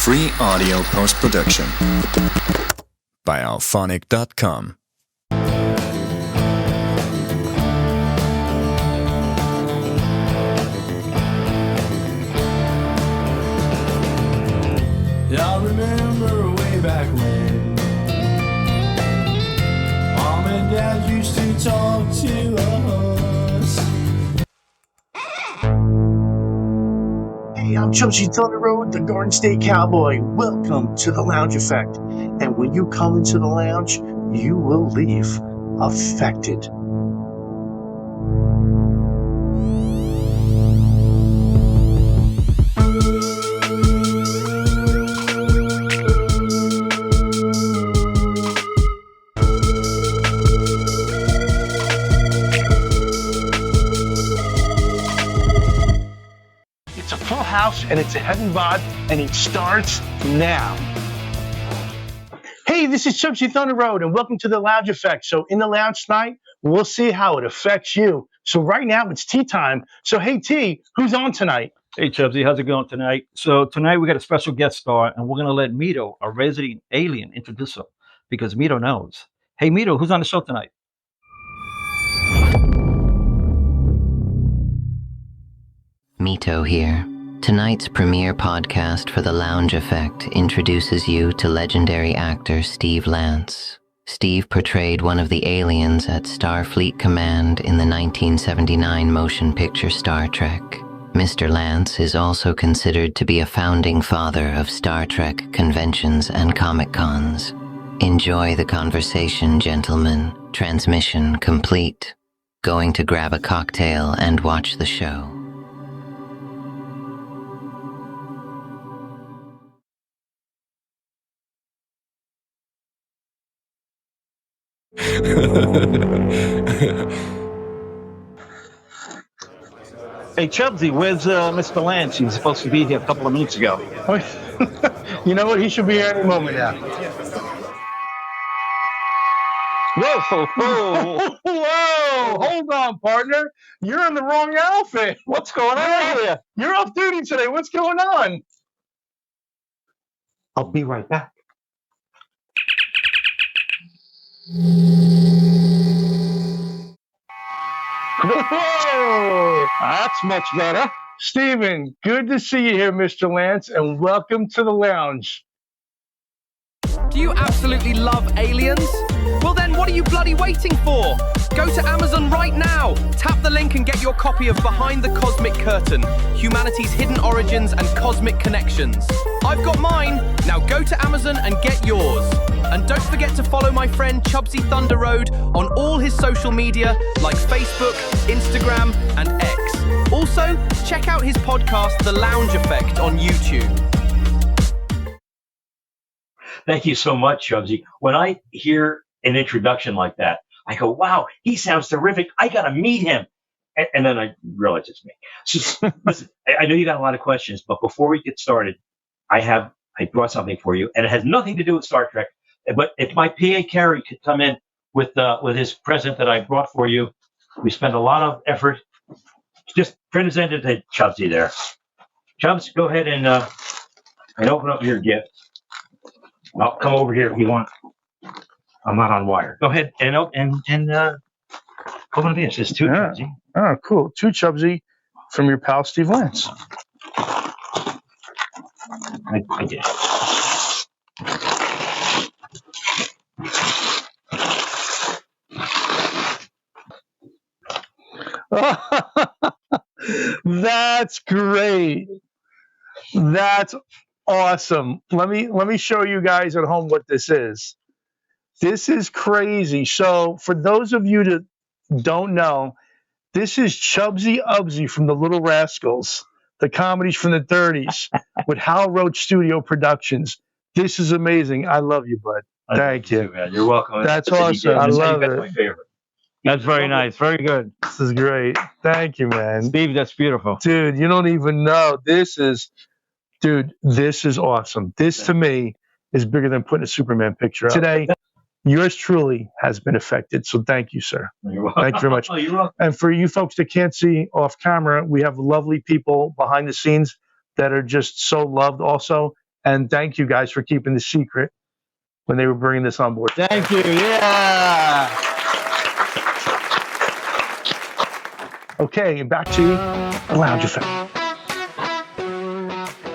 Free audio post-production by alphonic.com. I remember way back when Mom and Dad used to talk to us. Hey, I'm Chelsea Thunder Road, the Garden State Cowboy. Welcome to the Lounge Effect. And when you come into the lounge, you will leave affected. House, and it's a heavy vibe, and it starts now. Hey, this is Chubsy Thunder Road, and welcome to the Lounge Effect. So in the lounge tonight, we'll see how it affects you. So right now, it's tea time. So hey, T, who's on tonight? Hey, Chubsy, how's it going tonight? So tonight we got a special guest star, and we're going to let Mito, a resident alien, introduce him, because Mito knows. Hey, Mito, who's on the show tonight? Mito here. Tonight's premiere podcast for The Lounge Effect introduces you to legendary actor Steve Lance. Steve portrayed one of the aliens at Starfleet Command in the 1979 motion picture Star Trek. Mr. Lance is also considered to be a founding father of Star Trek conventions and Comic-Cons. Enjoy the conversation, gentlemen. Transmission complete. Going to grab a cocktail and watch the show. Hey, Chubsy, where's Mr. Lance? He was supposed to be here a couple of minutes ago. You know what? He should be here any moment now. Whoa, whoa, Whoa! Hold on, partner. You're in the wrong outfit. what's going on here? You're off duty today. What's going on? I'll be right back. Whoa! That's much better. Steven, good to see you here, Mr. Lance, and welcome to the lounge. Do you absolutely love aliens? Well then, what are you bloody waiting for? Go to Amazon right now. Tap the link and get your copy of Behind the Cosmic Curtain, Humanity's Hidden Origins and Cosmic Connections. I've got mine. Now go to Amazon and get yours. And don't forget to follow my friend Chubsy Thunder Road on all his social media like Facebook, Instagram, and X. Also, check out his podcast, The Lounge Effect, on YouTube. Thank you so much, Chubsy. When I hear an introduction like that, I go, wow, he sounds terrific. I got to meet him. And then I realize it's me. So, listen, I know you got a lot of questions, but before we get started, I brought something for you, and it has nothing to do with Star Trek. But if my PA Carrie could come in with his present that I brought for you, we spent a lot of effort. Just present it to Chubsy there. Chubs, go ahead and open up your gift. I'll come over here if you want. I'm not on wire. Go ahead and open this. It's two Chubsy. Oh, cool. Two Chubsy from your pal Steve Lance. I did. That's great. That's awesome. Let me show you guys at home what this is. This is crazy. So for those of you that don't know, this is Chubsy Ubsy from the Little Rascals, the comedies from the 30s with Hal Roach Studio Productions. This is amazing. I love you, bud. Thank you. Man. You're welcome. That's awesome. I love it. That's my favorite. That's very nice. Very good. This is great. Thank you, man. Steve, that's beautiful. Dude, you don't even know. This is awesome. This, to me, is bigger than putting a Superman picture up. Today, yours truly has been affected. So thank you, sir. You're welcome. Thank you very much. Oh, you're welcome. And for you folks that can't see off camera, we have lovely people behind the scenes that are just so loved also. And thank you guys for keeping the secret when they were bringing this on board. Thank you. Yeah. Okay, back to the lounge effect.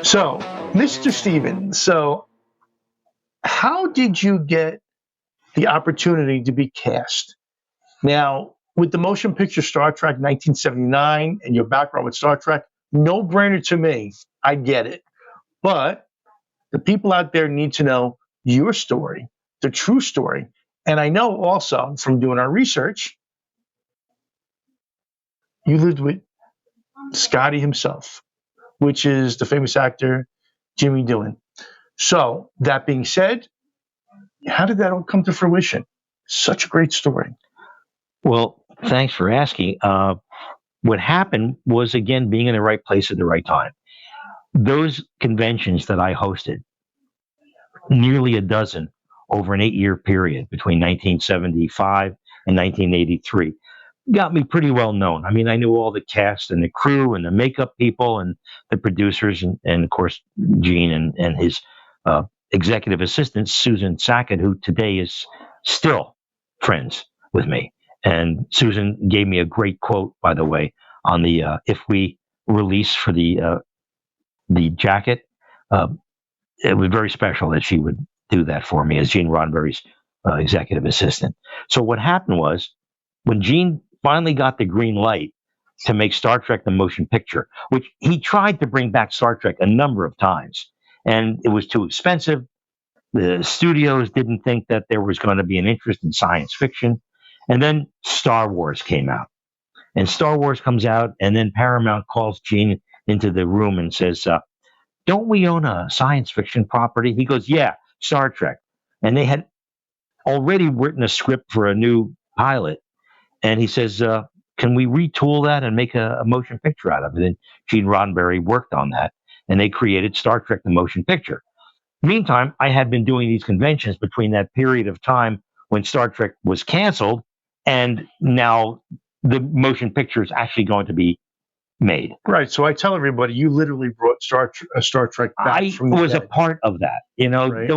So, Mr. Stevens, so how did you get the opportunity to be cast? Now, with the motion picture Star Trek 1979 and your background with Star Trek, no brainer to me. I get it. But the people out there need to know your story, the true story. And I know also from doing our research, you lived with Scotty himself, which is the famous actor Jimmy Dillon. So, that being said, how did that all come to fruition? Such a great story. Well, thanks for asking. What happened was, again, being in the right place at the right time. Those conventions that I hosted, nearly a dozen over an 8-year period between 1975 and 1983, got me pretty well known. I mean, I knew all the cast and the crew and the makeup people and the producers and of course, Gene and his executive assistant, Susan Sackett, who today is still friends with me. And Susan gave me a great quote, by the way, on the if we release for the jacket. It was very special that she would do that for me as Gene Roddenberry's executive assistant. So what happened was, when Gene finally got the green light to make Star Trek the motion picture, which he tried to bring back Star Trek a number of times, and it was too expensive. The studios didn't think that there was going to be an interest in science fiction. And then Star Wars came out. And Star Wars comes out, and then Paramount calls Gene into the room and says, don't we own a science fiction property? He goes, yeah, Star Trek. And they had already written a script for a new pilot. And he says, can we retool that and make a motion picture out of it? And Gene Roddenberry worked on that, and they created Star Trek the motion picture. Meantime, I had been doing these conventions between that period of time when Star Trek was canceled, and now the motion picture is actually going to be made. Right. So I tell everybody, you literally brought Star Trek back I from the was dead. a part of that. You know, Right.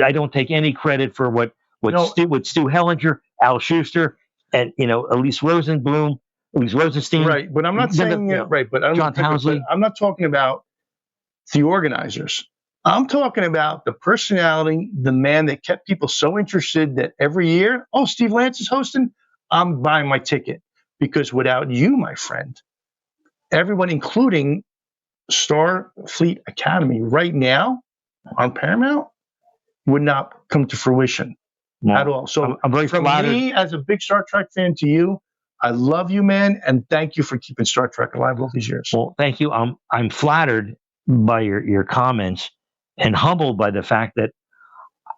I don't take any credit for what No. Stu Hellinger, Al Schuster, and Elise Rosenstein. Right. But I'm not saying right. But John Townsley. I'm not talking about the organizers. I'm talking about the personality, the man that kept people so interested that every year, oh, Steve Lance is hosting, I'm buying my ticket. Because without you, my friend, everyone, including Starfleet Academy right now on Paramount, would not come to fruition at all. So I'm very from flattered. me as a big Star Trek fan to you, I love you, man, and thank you for keeping Star Trek alive all these years. Well, thank you. I'm flattered by your comments and humbled by the fact that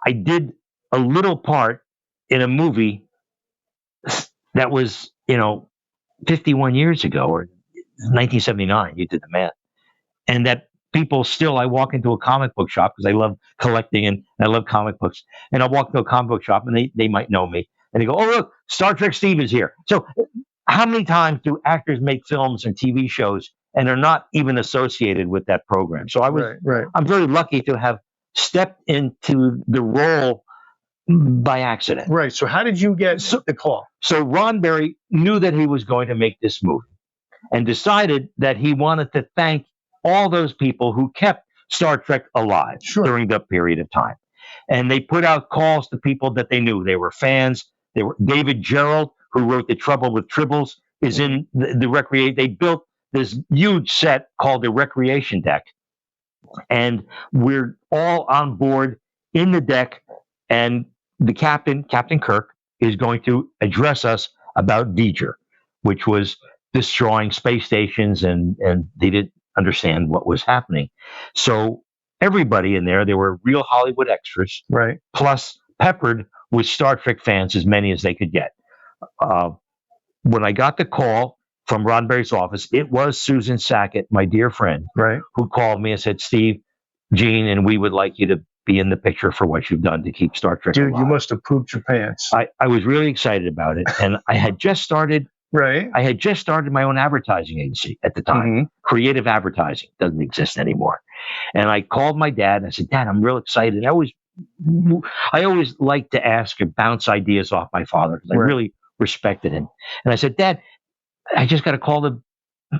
I did a little part in a movie that was, 51 years ago, or 1979. You did the math. And that people still, I walk into a comic book shop because I love collecting and I love comic books. And I walk into a comic book shop and they might know me. And they go, oh, look, Star Trek Steve is here. So how many times do actors make films and TV shows and are not even associated with that program? So I'm very lucky to have stepped into the role by accident. Right. So how did you get the call? So Roddenberry knew that he was going to make this movie and decided that he wanted to thank all those people who kept Star Trek alive during that period of time. And they put out calls to people that they knew. They were fans. They were David Gerald, who wrote The Trouble with Tribbles, is in the recreation. They built this huge set called the Recreation Deck. And we're all on board in the deck. And the Captain Kirk, is going to address us about V'ger, which was destroying space stations, and they didn't understand what was happening. So everybody in there were real Hollywood extras, right? Plus peppered with Star Trek fans, as many as they could get. When I got the call from Roddenberry's office, it was Susan Sackett, my dear friend, right, who called me and said, Steve, Gene, and we would like you to be in the picture for what you've done to keep Star Trek alive. You must have pooped your pants. I was really excited about it. And I had just started Right. I had just started my own advertising agency at the time. Mm-hmm. Creative advertising doesn't exist anymore. And I called my dad and I said, Dad, I'm real excited. I always like to ask and bounce ideas off my father because I Right. really respected him. And I said, Dad, I just got a call to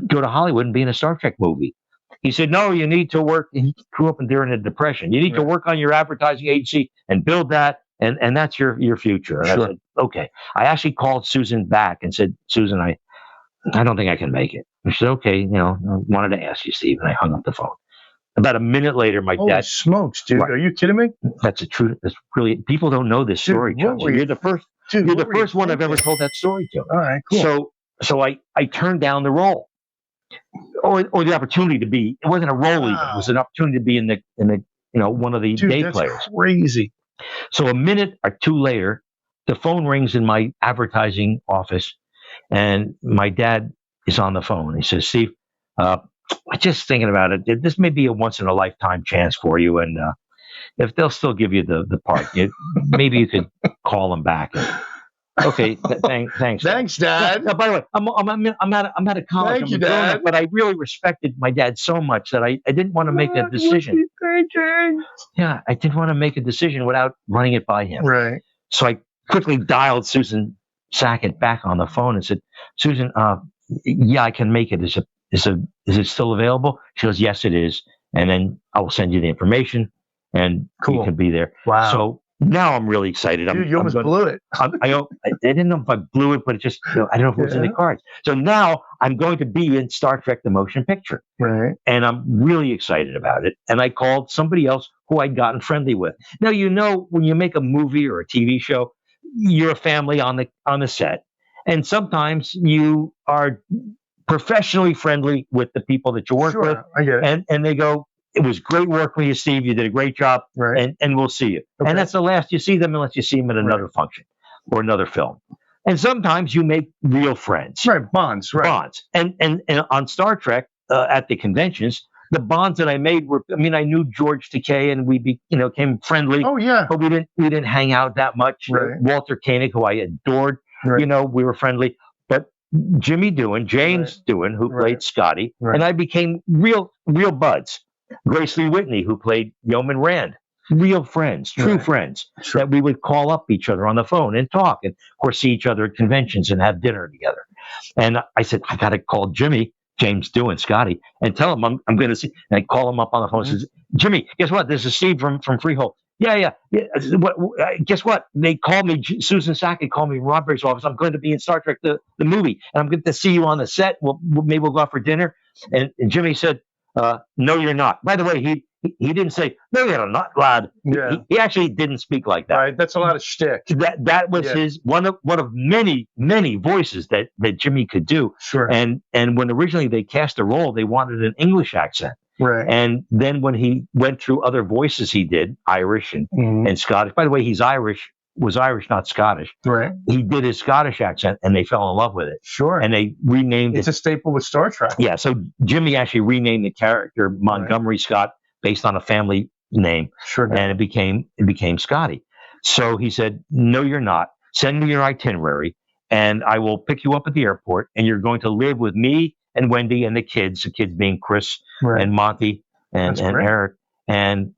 go to Hollywood and be in a Star Trek movie. He said, no, you need to work. He grew up during the Depression. You need to Right. work on your advertising agency and build that. And that's your future. And Sure. I said, okay. I actually called Susan back and said, Susan, I don't think I can make it. And she said, okay, you know, I wanted to ask you, Steve. And I hung up the phone. About a minute later, my Holy dad, smokes, dude. Right. Are you kidding me? that's a true, that's really, people don't know this Dude, story, what John. were you- You're the first, Dude, you're what the were you first one I've ever thinking? told that story to. All right, cool. So I turned down the role, or the opportunity to be. It wasn't a role even. It was an opportunity to be in the one of the Dude, day that's players. crazy. So a minute or two later, the phone rings in my advertising office, and my dad is on the phone. He says, Steve, just thinking about it, this may be a once in a lifetime chance for you, and if they'll still give you the part, maybe you could call them back. Okay, thanks. Thanks, Dad. By the way, I'm out of college. Thank I'm you, a grown-up, Dad. but I really respected my dad so much that I didn't want to make a decision. Yeah, I didn't want to make a decision without running it by him. Right. So I quickly dialed Susan Sackett back on the phone and said, Susan, yeah, I can make it. Is it still available? She goes, yes, it is. And then I will send you the information, and Cool. you can be there. Wow. So now I'm really excited. Dude, you almost blew it. I didn't know if I blew it, but it just, I don't know if it was in the Yeah. cards. So now I'm going to be in Star Trek: The Motion Picture, Right. and I'm really excited about it. And I called somebody else who I'd gotten friendly with. Now, when you make a movie or a TV show, you're a family on the set, and sometimes you are professionally friendly with the people that you work with, Sure, I get it. and they go, it was great work with you, Steve. You did a great job, Right. and we'll see you. Okay. And that's the last you see them unless you see them at another function or another film. And sometimes you make real friends. Right, bonds, right. Bonds. And on Star Trek, at the conventions, the bonds that I made were, I knew George Takei, and we became friendly, Oh, yeah. but we didn't hang out that much. Right. Walter Koenig, who I adored, Right. we were friendly. But James Doohan, who Right. played Scotty, Right. and I became real buds. Grace Lee Whitney, who played Yeoman Rand, real friends, true Right. friends, Sure. that we would call up each other on the phone and talk, and of course see each other at conventions and have dinner together. And I said, I got to call James Doohan, Scotty, and tell him I'm going to see. And I call him up on the phone and says, Jimmy, guess what? This is Steve from Freehold. Yeah. Guess what? They called me, Susan Sackett called me from Rodberry's office. I'm going to be in Star Trek, the movie, and I'm going to see you on the set. Maybe we'll go out for dinner. And Jimmy said, no, you're not. By the way, he didn't say, no, you're not, lad. Yeah. He actually didn't speak like that. Right. That's a lot of shtick. That was Yeah. his one of many voices that Jimmy could do. Sure. And when originally they cast the role, they wanted an English accent. Right. And then when he went through other voices, he did Irish and Scottish. By the way, was Irish, not Scottish. Right. He did his Scottish accent, and they fell in love with it. Sure. And they renamed It's it. a staple with Star Trek. Yeah. So Jimmy actually renamed the character Montgomery Scott based on a family name, Sure. did. and it became Scotty. So he said, no, you're not. Send me your itinerary, and I will pick you up at the airport, and you're going to live with me and Wendy and the kids being Chris Right. and Monty and That's great. Eric. And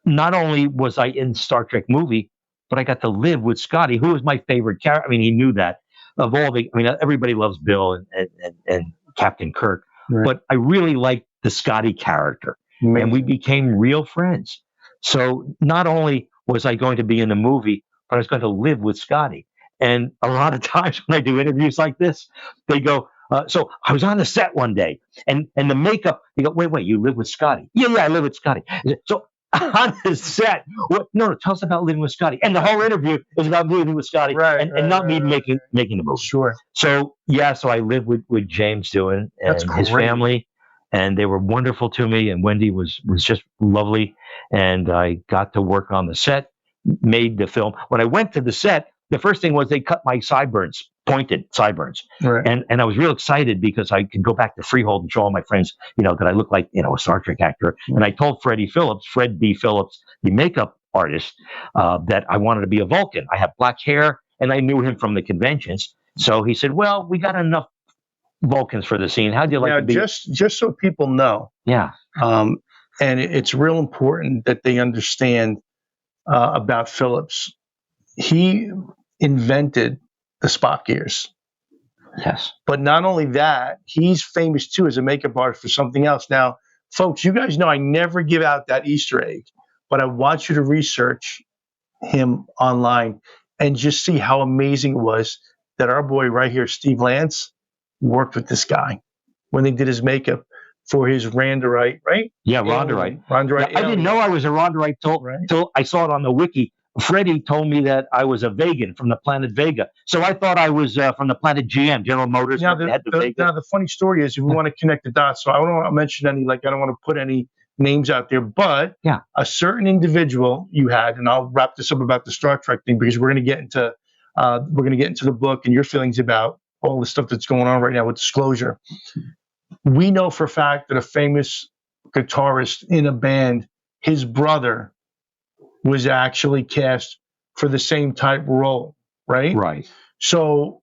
not only was I in Star Trek movie, but I got to live with Scotty, who was my favorite character. He knew that. Of all everybody loves Bill and Captain Kirk, Right. but I really liked the Scotty character. Amazing. And we became real friends. So not only was I going to be in the movie, but I was going to live with Scotty. And a lot of times when I do interviews like this, they go, so I was on the set one day, and the makeup, you go, wait, you live with Scotty? Yeah, I live with Scotty. So on the set, no, tell us about living with Scotty. And the whole interview is about living with Scotty, Right, and not me making the movie. Sure. So I lived with James Doohan That's and his great. family, and they were wonderful to me. And Wendy was just lovely, and I got to work on the set, made the film. When I went to the set, the first thing was they cut my pointed sideburns, Right. and I was real excited because I could go back to Freehold and show all my friends, that I look like a Star Trek actor. And I told Fred B. Phillips, the makeup artist, that I wanted to be a Vulcan. I have black hair, and I knew him from the conventions. So he said, well, we got enough Vulcans for the scene. How'd you like Now, to be? just so people know, Yeah. And it's real important that they understand about Phillips. He invented the spot gears. Yes. But not only that, he's famous too as a makeup artist for something else. Now, folks, you guys know I never give out that Easter egg, but I want you to research him online and just see how amazing it was that our boy right here, Steve Lance, worked with this guy when they did his makeup for his Randorite, right? Yeah, Rondorite. Rondorite. I didn't know I was a Rondorite till I saw it on the wiki. Freddie told me that I was a Vegan from the planet Vega. So I thought I was from the planet GM, General Motors. Now, had the Vega. now the funny story is, if we want to connect the dots, so I don't want to mention any, like, I don't want to put any names out there, but Yeah. a certain individual you had, and I'll wrap this up about the Star Trek thing, because we're going to get into the book and your feelings about all the stuff that's going on right now with Disclosure. We know for a fact that a famous guitarist in a band, his brother, was actually cast for the same type role, right? Right. So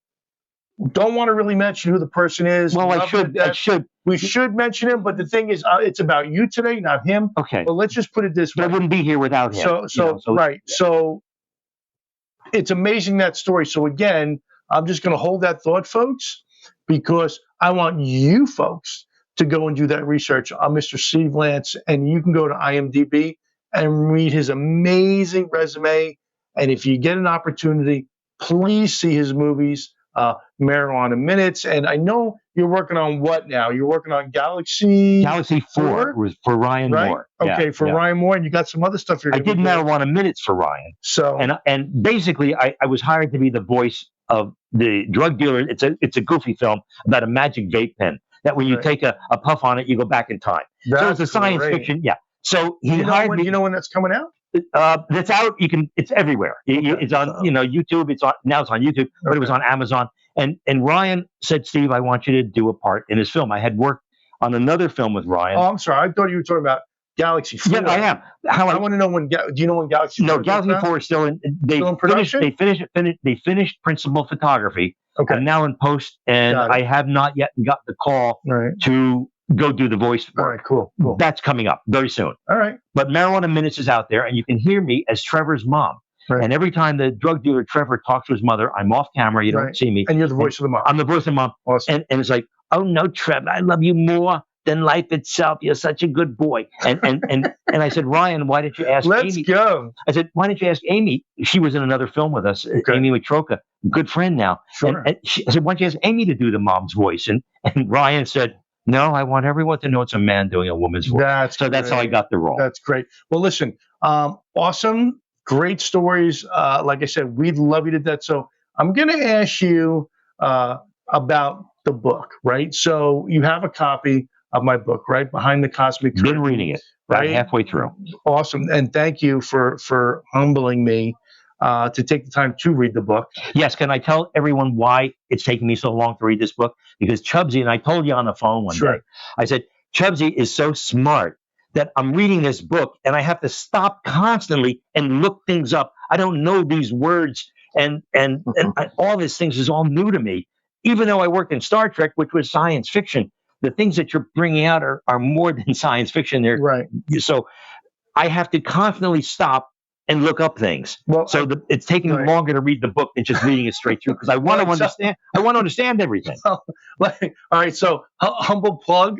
don't want to really mention who the person is. Well, I Love should. to death. We should mention him, but the thing is, it's about you today, not him. Okay. But let's just put it this way. But I wouldn't be here without him. Right. So it's amazing, that story. So again, I'm just going to hold that thought, folks, because I want you folks to go and do that research on Mr. Steve Lance, and you can go to IMDb and read his amazing resume. And if you get an opportunity, please see his movies, Marijuana Minutes. And I know you're working on what now? You're working on Galaxy 4 was for Ryan right? Moore. Okay, for Ryan Moore, and you got some other stuff you're I gonna did be doing. Marijuana Minutes for Ryan. So and basically I was hired to be the voice of the drug dealer. It's a goofy film about a magic vape pen that when you take a puff on it, you go back in time. So it's a science fiction. Yeah. So he hired me. You know when that's coming out? That's out. It's everywhere. It's on YouTube. It's on YouTube, but it was on Amazon. And Ryan said, Steve, I want you to do a part in this film. I had worked on another film with Ryan. Oh, I'm sorry. I thought you were talking about Galaxy 4. Yeah, I am. I want to know when. Do you know when Galaxy 4? No, Galaxy 4 is still in. Still in production? They finished principal photography. Okay. I'm now in post, and I have not yet got the call to go do the voice work. All right, cool. That's coming up very soon. All right. But Marijuana Minutes is out there, and you can hear me as Trevor's mom. Right. And every time the drug dealer Trevor talks to his mother, I'm off camera. You don't see me. And you're the voice of the mom. I'm the voice of the mom. Awesome. And it's like, oh no, Trevor, I love you more than life itself. You're such a good boy. And I said, Ryan, why didn't you ask Amy? Let's go. I said, why didn't you ask Amy? She was in another film with us, Amy Matroka, good friend now. Sure. And I said, why don't you ask Amy to do the mom's voice? And Ryan said, no, I want everyone to know it's a man doing a woman's voice. That's how I got the role. That's great. Well, listen, awesome, great stories. Like I said, we'd love you to death. So I'm going to ask you about the book, right? So you have a copy of my book, right? Behind the Cosmic Curtain. Been reading it, right? Halfway through. Awesome. And thank you for humbling me to take the time to read the book. Yes. Can I tell everyone why it's taking me so long to read this book? Because Chubbsy, and I told you on the phone one day, I said, Chubbsy is so smart that I'm reading this book and I have to stop constantly and look things up. I don't know these words and all these things is all new to me. Even though I worked in Star Trek, which was science fiction, the things that you're bringing out are more than science fiction. They're right. So I have to constantly stop and look up things. Well, so it's taking me longer to read the book than just reading it straight through because I want to understand. I want to understand everything. All right. So humble plug.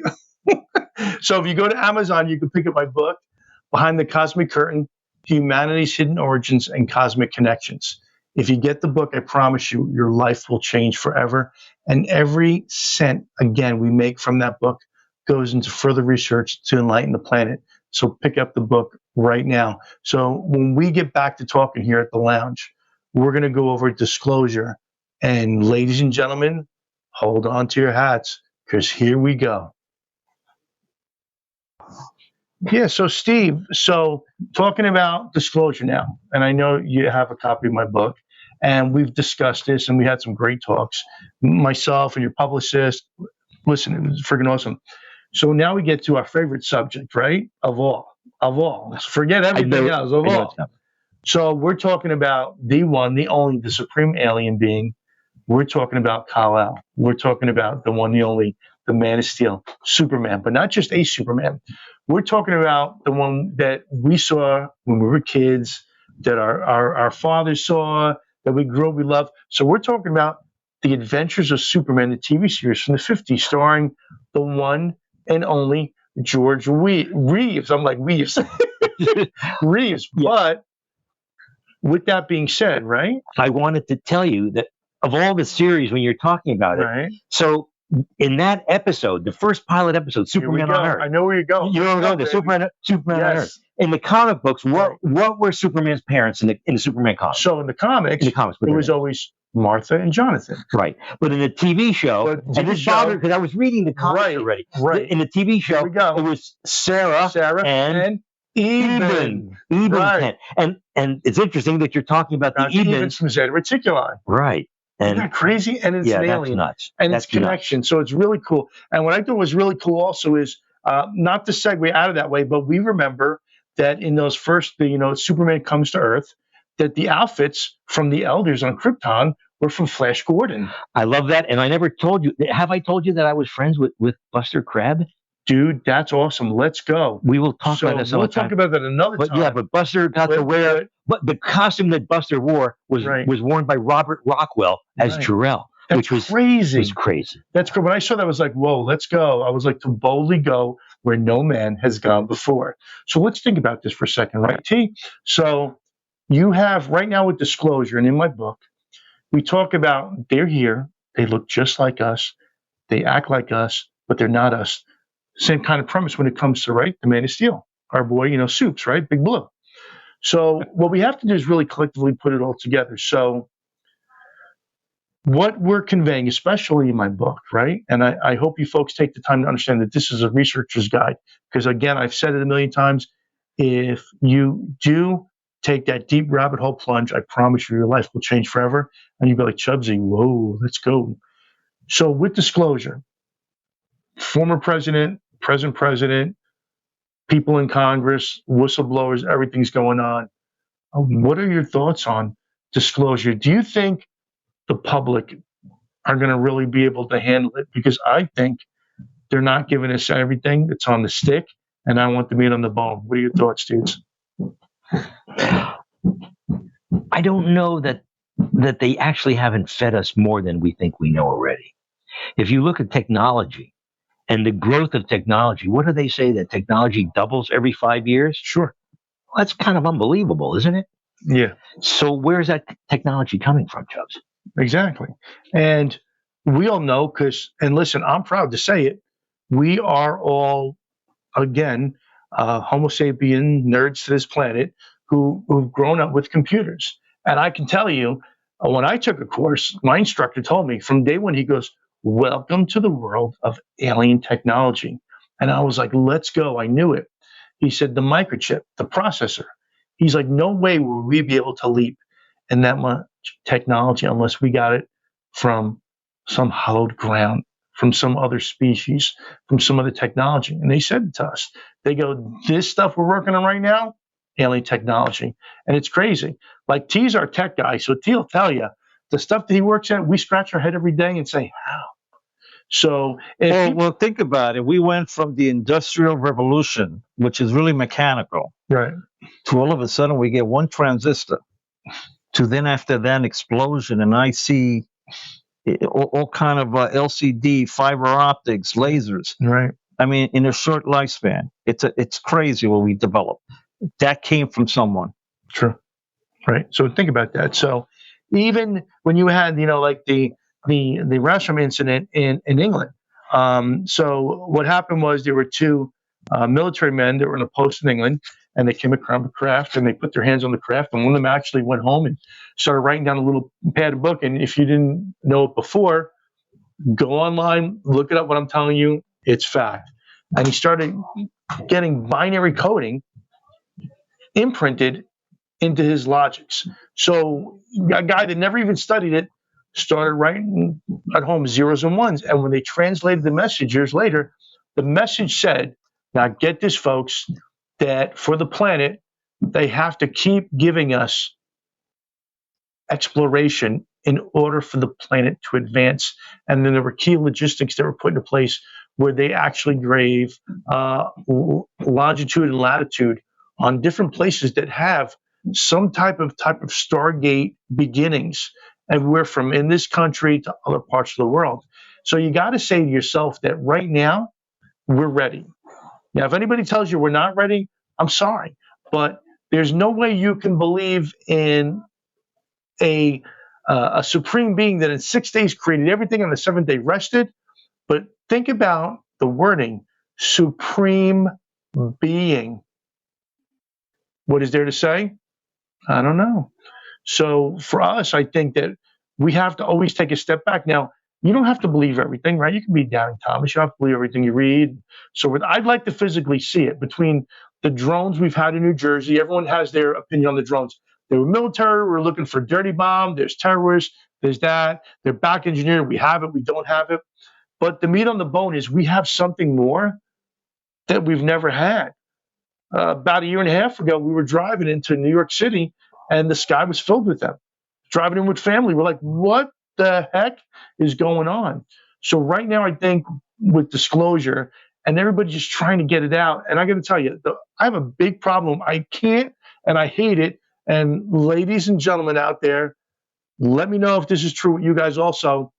So if you go to Amazon, you can pick up my book, Behind the Cosmic Curtain: Humanity's Hidden Origins and Cosmic Connections. If you get the book, I promise you, your life will change forever. And every cent, again, we make from that book goes into further research to enlighten the planet. So pick up the book right now. So when we get back to talking here at the lounge, we're going to go over Disclosure. And ladies and gentlemen, hold on to your hats because here we go. Yeah, so Steve, talking about Disclosure now, and I know you have a copy of my book, and we've discussed this, and we had some great talks, myself and your publicist. Listen, it was freaking awesome. So now we get to our favorite subject, right? Of all. Forget everything else, of all. So we're talking about the one, the only, the supreme alien being, we're talking about Kal-El. We're talking about the one, the only, the Man of Steel, Superman, but not just a Superman. We're talking about the one that we saw when we were kids, that our fathers saw, that we grew up, we loved. So we're talking about the Adventures of Superman, the TV series from the 50s, starring the one and only George Reeves. I'm like, Reeves. Reeves. Yeah. But with that being said, right? I wanted to tell you that of all the series when you're talking about it, Right. so in that episode, the first pilot episode, Here we Superman go. on Earth. I know where you're going. You know, Let's the go, baby. Superman on Earth. Yes. In the comic books, Right. what were Superman's parents in the Superman comics? So in the comics, In the comics, it was always Martha and Jonathan. right. But in the TV show, But and this TV bothered show- because I was reading the comics Right, already. right. In the TV show, we go. it was Sarah and Eben. Eben Right. Kent. And it's interesting that you're talking about the Now, Eben's Ebens. from Zeta Reticuli. Right. Isn't And that crazy? And it's yeah, an that's alien. nuts. And That's it's connection. So it's really cool. And what I thought was really cool also is not to segue out of that way, but we remember that in those first, Superman comes to Earth, that the outfits from the elders on Krypton were from Flash Gordon. I love that. And I never told you. Have I told you that I was friends with Buster Crabbe? Dude, that's awesome. Let's go. We will talk So about this we'll another talk time. about that another But time. yeah, but Buster got to wear. But the costume that Buster wore was Right. was worn by Robert Rockwell as Right. Jor-El, That's which was crazy. crazy. That's cool. When I saw that, I was like, whoa, let's go. I was like, to boldly go where no man has gone before. So let's think about this for a second, right, T? So you have right now with disclosure, and in my book, we talk about they're here, they look just like us, they act like us, but they're not us. Same kind of premise when it comes to, right, the Man of Steel, our boy, Soups, right, Big Blue. So what we have to do is really collectively put it all together. So what we're conveying, especially in my book, right? And I hope you folks take the time to understand that this is a researcher's guide. Because again, I've said it a million times, if you do take that deep rabbit hole plunge, I promise you your life will change forever. And you'll be like, Chubbsy, whoa, let's go. So with disclosure, former president, present president, people in Congress, whistleblowers, everything's going on. What are your thoughts on disclosure? Do you think the public are going to really be able to handle it? Because I think they're not giving us everything that's on the stick, and I want the meat on the bone. What are your thoughts, dudes? I don't know that they actually haven't fed us more than we think we know already. If you look at technology and the growth of technology, what do they say that technology doubles every 5 years? Sure. Well, that's kind of unbelievable, isn't it? Yeah, So where's that technology coming from, Chubbs? exactly. And we all know and listen, I'm proud to say it, we are all, again, Homo sapien nerds to this planet who've grown up with computers. And I can tell you, when I took a course, my instructor told me from day one, he goes, welcome to the world of alien technology. And I was like, let's go. I knew it. He said, the microchip, the processor. He's like, no way will we be able to leap in that much technology unless we got it from some hallowed ground, from some other species, from some other technology. And they said it to us. They go, this stuff we're working on right now, alien technology. And it's crazy. Like T's our tech guy, so T will tell you, the stuff that he works at, we scratch our head every day and say, how? So Well, think about it. We went from the Industrial Revolution, which is really mechanical, right. to all of a sudden we get one transistor, to then after that explosion, and I see all kind of LCD, fiber optics, lasers. Right. I mean, in a short lifespan, it's crazy what we developed. That came from someone. True. Right. So think about that. So even when you had, like the Rasham incident in England. So what happened was there were two military men that were in a post in England, and they came across a craft, and they put their hands on the craft, and one of them actually went home and started writing down a little padded book. And if you didn't know it before, go online, look it up. What I'm telling you, it's fact. And he started getting binary coding imprinted into his logics. So a guy that never even studied it started writing at home zeros and ones. And when they translated the message years later, the message said, now get this, folks, that for the planet, they have to keep giving us exploration in order for the planet to advance. And then there were key logistics that were put into place where they actually gave longitude and latitude on different places that have some type of Stargate beginnings, and we're from in this country to other parts of the world. So you got to say to yourself that right now we're ready. Now, if anybody tells you we're not ready, I'm sorry, but there's no way you can believe in a supreme being that in 6 days created everything, on the seventh day rested. But think about the wording, supreme being. What is there to say? I don't know. So for us, I think that we have to always take a step back. Now, you don't have to believe everything, right? You can be doubting Thomas. You don't have to believe everything you read. So I'd like to physically see it. Between the drones we've had in New Jersey, everyone has their opinion on the drones. They were military. We're looking for dirty bomb. There's terrorists. There's that. They're back engineered. We have it. We don't have it. But the meat on the bone is we have something more that we've never had. About a year and a half ago, we were driving into New York City, and the sky was filled with them. Driving in with family, we're like, what the heck is going on? So right now, I think with disclosure and everybody just trying to get it out, and I got to tell you, I have a big problem. I can't, and I hate it. And ladies and gentlemen out there, let me know if this is true with you guys also.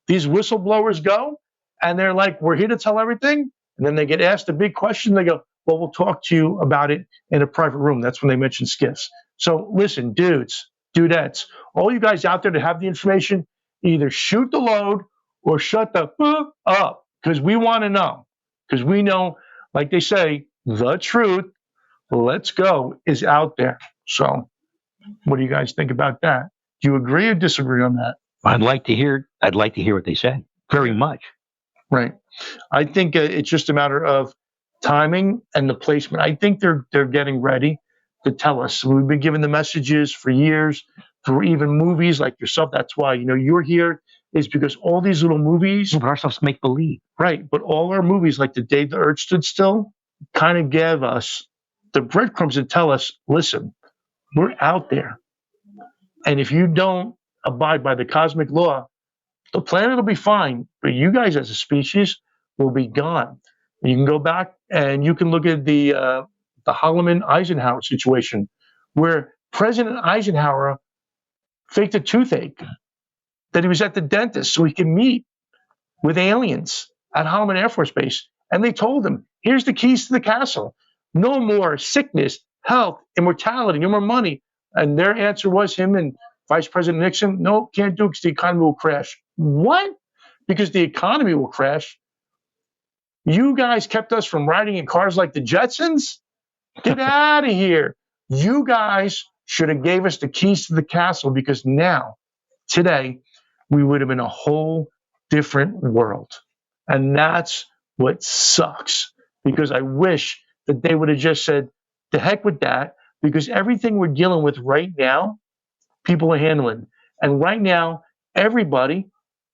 These whistleblowers go, and they're like, we're here to tell everything. And then they get asked a big question. They go, well, we'll talk to you about it in a private room. That's when they mention skiffs. So listen, dudes, dudettes, all you guys out there that have the information, either shoot the load or shut the fuck up, because we want to know. Because we know, like they say, the truth, let's go, is out there. So what do you guys think about that? Do you agree or disagree on that? I'd like to hear what they say. Very much. Right. I think it's just a matter of timing and the placement. I think they're getting ready to tell us. We've been given the messages for years through even movies like yourself. That's why you're here, is because all these little movies. But our stuff's make believe. Right. But all our movies, like The Day the Earth Stood Still, kind of gave us the breadcrumbs and tell us, listen, we're out there. And if you don't abide by the cosmic law, the planet will be fine, but you guys as a species will be gone. You can go back and you can look at the Holloman-Eisenhower situation, where President Eisenhower faked a toothache, that he was at the dentist so he could meet with aliens at Holloman Air Force Base. And they told him, here's the keys to the castle. No more sickness, health, immortality, no more money. And their answer was, him and Vice President Nixon, no, can't do it because the economy will crash. What? Because the economy will crash? You guys kept us from riding in cars like the Jetsons? Get out of here. You guys should have gave us the keys to the castle, because now, today, we would have been a whole different world. And that's what sucks, because I wish that they would have just said, the heck with that, because everything we're dealing with right now, people are handling. And right now, everybody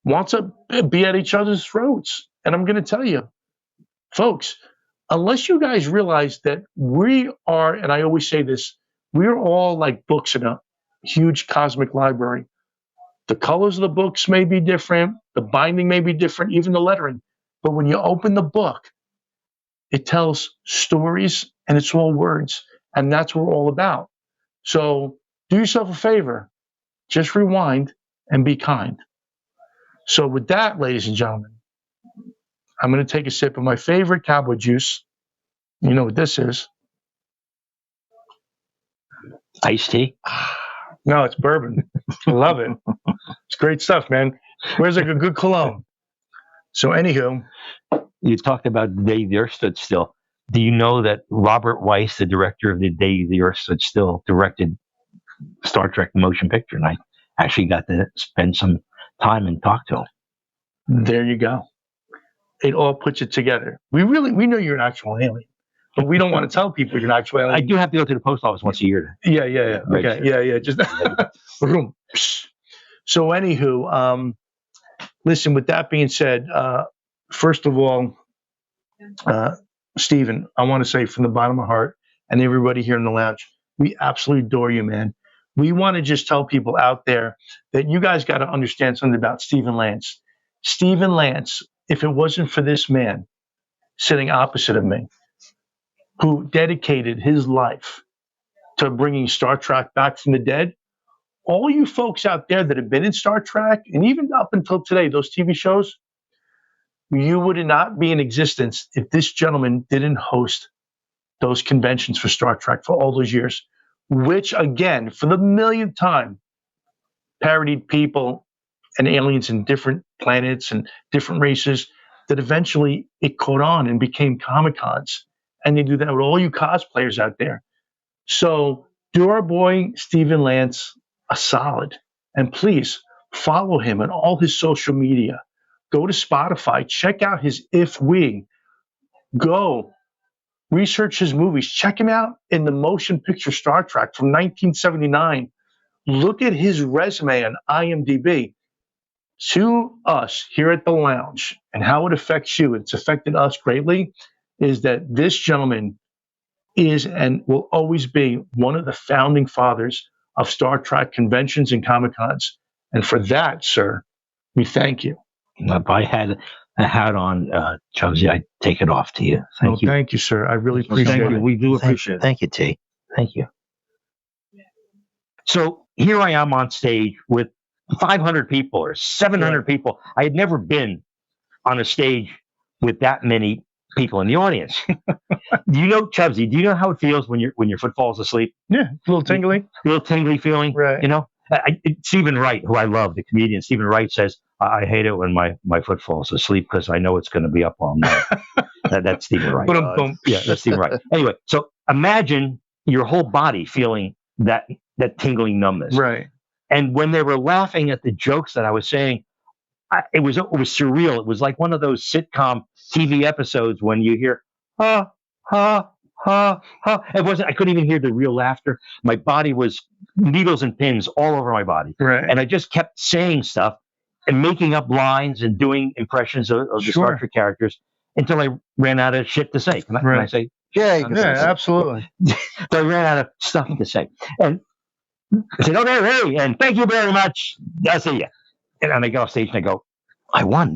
wants to be at each other's throats. And I'm going to tell you, folks, unless you guys realize that we are, and I always say this, we're all like books in a huge cosmic library. The colors of the books may be different, the binding may be different, even the lettering. But when you open the book, it tells stories and it's all words. And that's what we're all about. So do yourself a favor, just rewind and be kind. So with that, ladies and gentlemen, I'm going to take a sip of my favorite cowboy juice. You know what this is? Iced tea? No, it's bourbon. I love it. It's great stuff, man. Where's like a good cologne? So anywho. You talked about The Day the Earth Stood Still. Do you know that Robert Weiss, the director of The Day the Earth Stood Still, directed Star Trek motion picture? And I actually got to spend some time and talk to him. There you go. It all puts it together. We know you're an actual alien, but we don't want to tell people you're an actual alien. I do have to go to the post office once a year. Yeah. Okay. Yeah. Just boom. So anywho, listen, with that being said, first of all, Stephen, I want to say from the bottom of my heart, and everybody here in the lounge, we absolutely adore you, man. we want to just tell people out there that you guys got to understand something about Stephen Lance. Stephen Lance, if it wasn't for this man sitting opposite of me, who dedicated his life to bringing Star Trek back from the dead, all you folks out there that have been in Star Trek, and even up until today, those TV shows, you would not be in existence if this gentleman didn't host those conventions for Star Trek for all those years, which, again, for the millionth time, parodied people and aliens in different planets and different races, that eventually it caught on and became Comic-Cons. And they do that with all you cosplayers out there. So do our boy Stephen Lance a solid, and please follow him on all his social media. Go to Spotify, check out his If We. Go research his movies. Check him out in the motion picture Star Trek from 1979. Look at his resume on IMDb. To us here at the lounge, and how it affects you, it's affected us greatly, is that this gentleman is and will always be one of the founding fathers of Star Trek conventions and Comic-Cons. And for that, sir, we thank you. If I had a hat on, Chubsy, I'd take it off to you. Thank you. Thank you, sir. I really appreciate Thank you. it. We do appreciate it. Thank you, T. Thank you. So here I am on stage with 500 people or 700 people. I had never been on a stage with that many people in the audience. Do you know, Chubsy, do you know how it feels when your foot falls asleep? Yeah, a little tingly. A little tingly feeling, Right. You know? Stephen Wright, who I love, the comedian Stephen Wright, says, I hate it when my foot falls asleep because I know it's going to be up all night. That's Stephen Wright. Yeah, that's Stephen Wright. Anyway, so imagine your whole body feeling that tingling numbness. Right. And when they were laughing at the jokes that I was saying, it was surreal. It was like one of those sitcom TV episodes when you hear, ha, ha, ha, ha. It wasn't, I couldn't even hear the real laughter. My body was needles and pins all over my body. Right. And I just kept saying stuff and making up lines and doing impressions of the Star Trek characters until I ran out of shit to say. Can I say? Yeah, absolutely. So I ran out of stuff to say. And I said, okay, hey, and thank you very much. I'll see you. And I got off stage and I go, I won.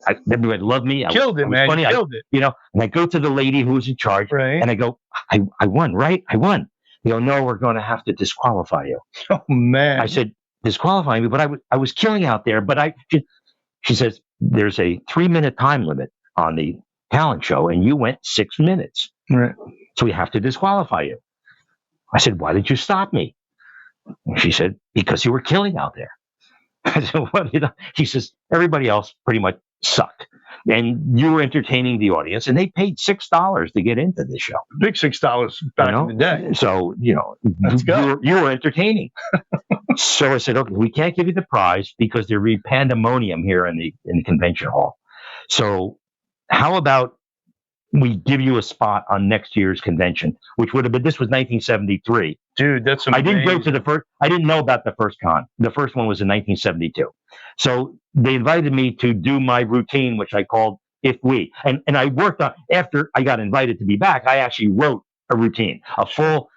Everybody loved me. Killed it, man. Funny. Killed it. You know, and I go to the lady who was in charge, Right. and I go, I won, right? I won. You go, no, we're going to have to disqualify you. Oh, man. I said, disqualify me, but I was killing out there. But she says, there's a 3-minute time limit on the talent show, and you went 6 minutes. Right. So we have to disqualify you. I said, why did you stop me? And she said, because you were killing out there. I said, what? She says, everybody else pretty much sucked. And you were entertaining the audience, and they paid $6 to get into this show. Big $6 back in the day. So, Let's go. You were entertaining. So I said, okay, we can't give you the prize because there'd be pandemonium here in the convention hall. So how about we give you a spot on next year's convention, which would have been, this was 1973. Dude, that's amazing. I didn't go to the first, I didn't know about the first con. The first one was in 1972. So they invited me to do my routine, which I called If We. And I worked on, after I got invited to be back, I actually wrote a routine, a full,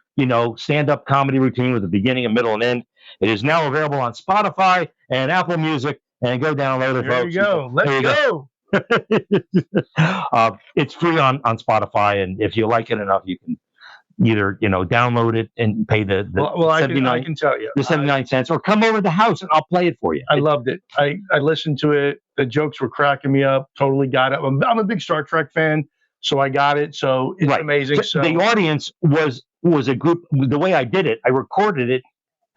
stand-up comedy routine with a beginning, a middle, and end. It is now available on Spotify and Apple Music, and go download it, folks. There you go. Let's go. It's free on Spotify, and if you like it enough, you can either download it and pay the I can tell you the 79 cents, or come over to the house and I'll play it for you. I loved it. I listened to it. The jokes were cracking me up. Totally got it. I'm a big Star Trek fan, so I got it. So it's amazing. So the audience was a group. The way I did it, I recorded it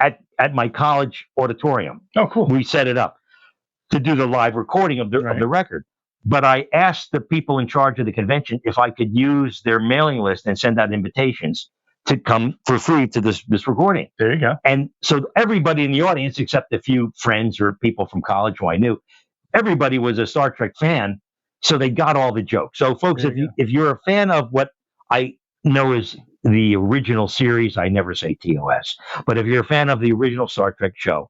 at my college auditorium. Oh, cool. We set it up to do the live recording of the record. But I asked the people in charge of the convention if I could use their mailing list and send out invitations to come for free to this recording. There you go. And so everybody in the audience, except a few friends or people from college who I knew, everybody was a Star Trek fan, so they got all the jokes. So, folks, if you're a fan of what I know is the original series, I never say TOS, but if you're a fan of the original Star Trek show,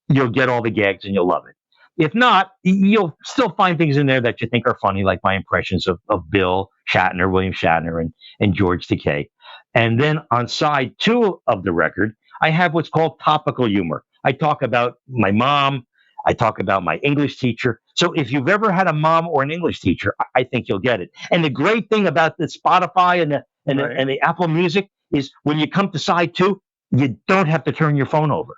you'll get all the gags and you'll love it. If not, you'll still find things in there that you think are funny, like my impressions of Bill Shatner, William Shatner, and George Takei. And then on side 2 of the record, I have what's called topical humor. I talk about my mom. I talk about my English teacher. So if you've ever had a mom or an English teacher, I think you'll get it. And the great thing about the Spotify and the Apple Music is when you come to side two, you don't have to turn your phone over.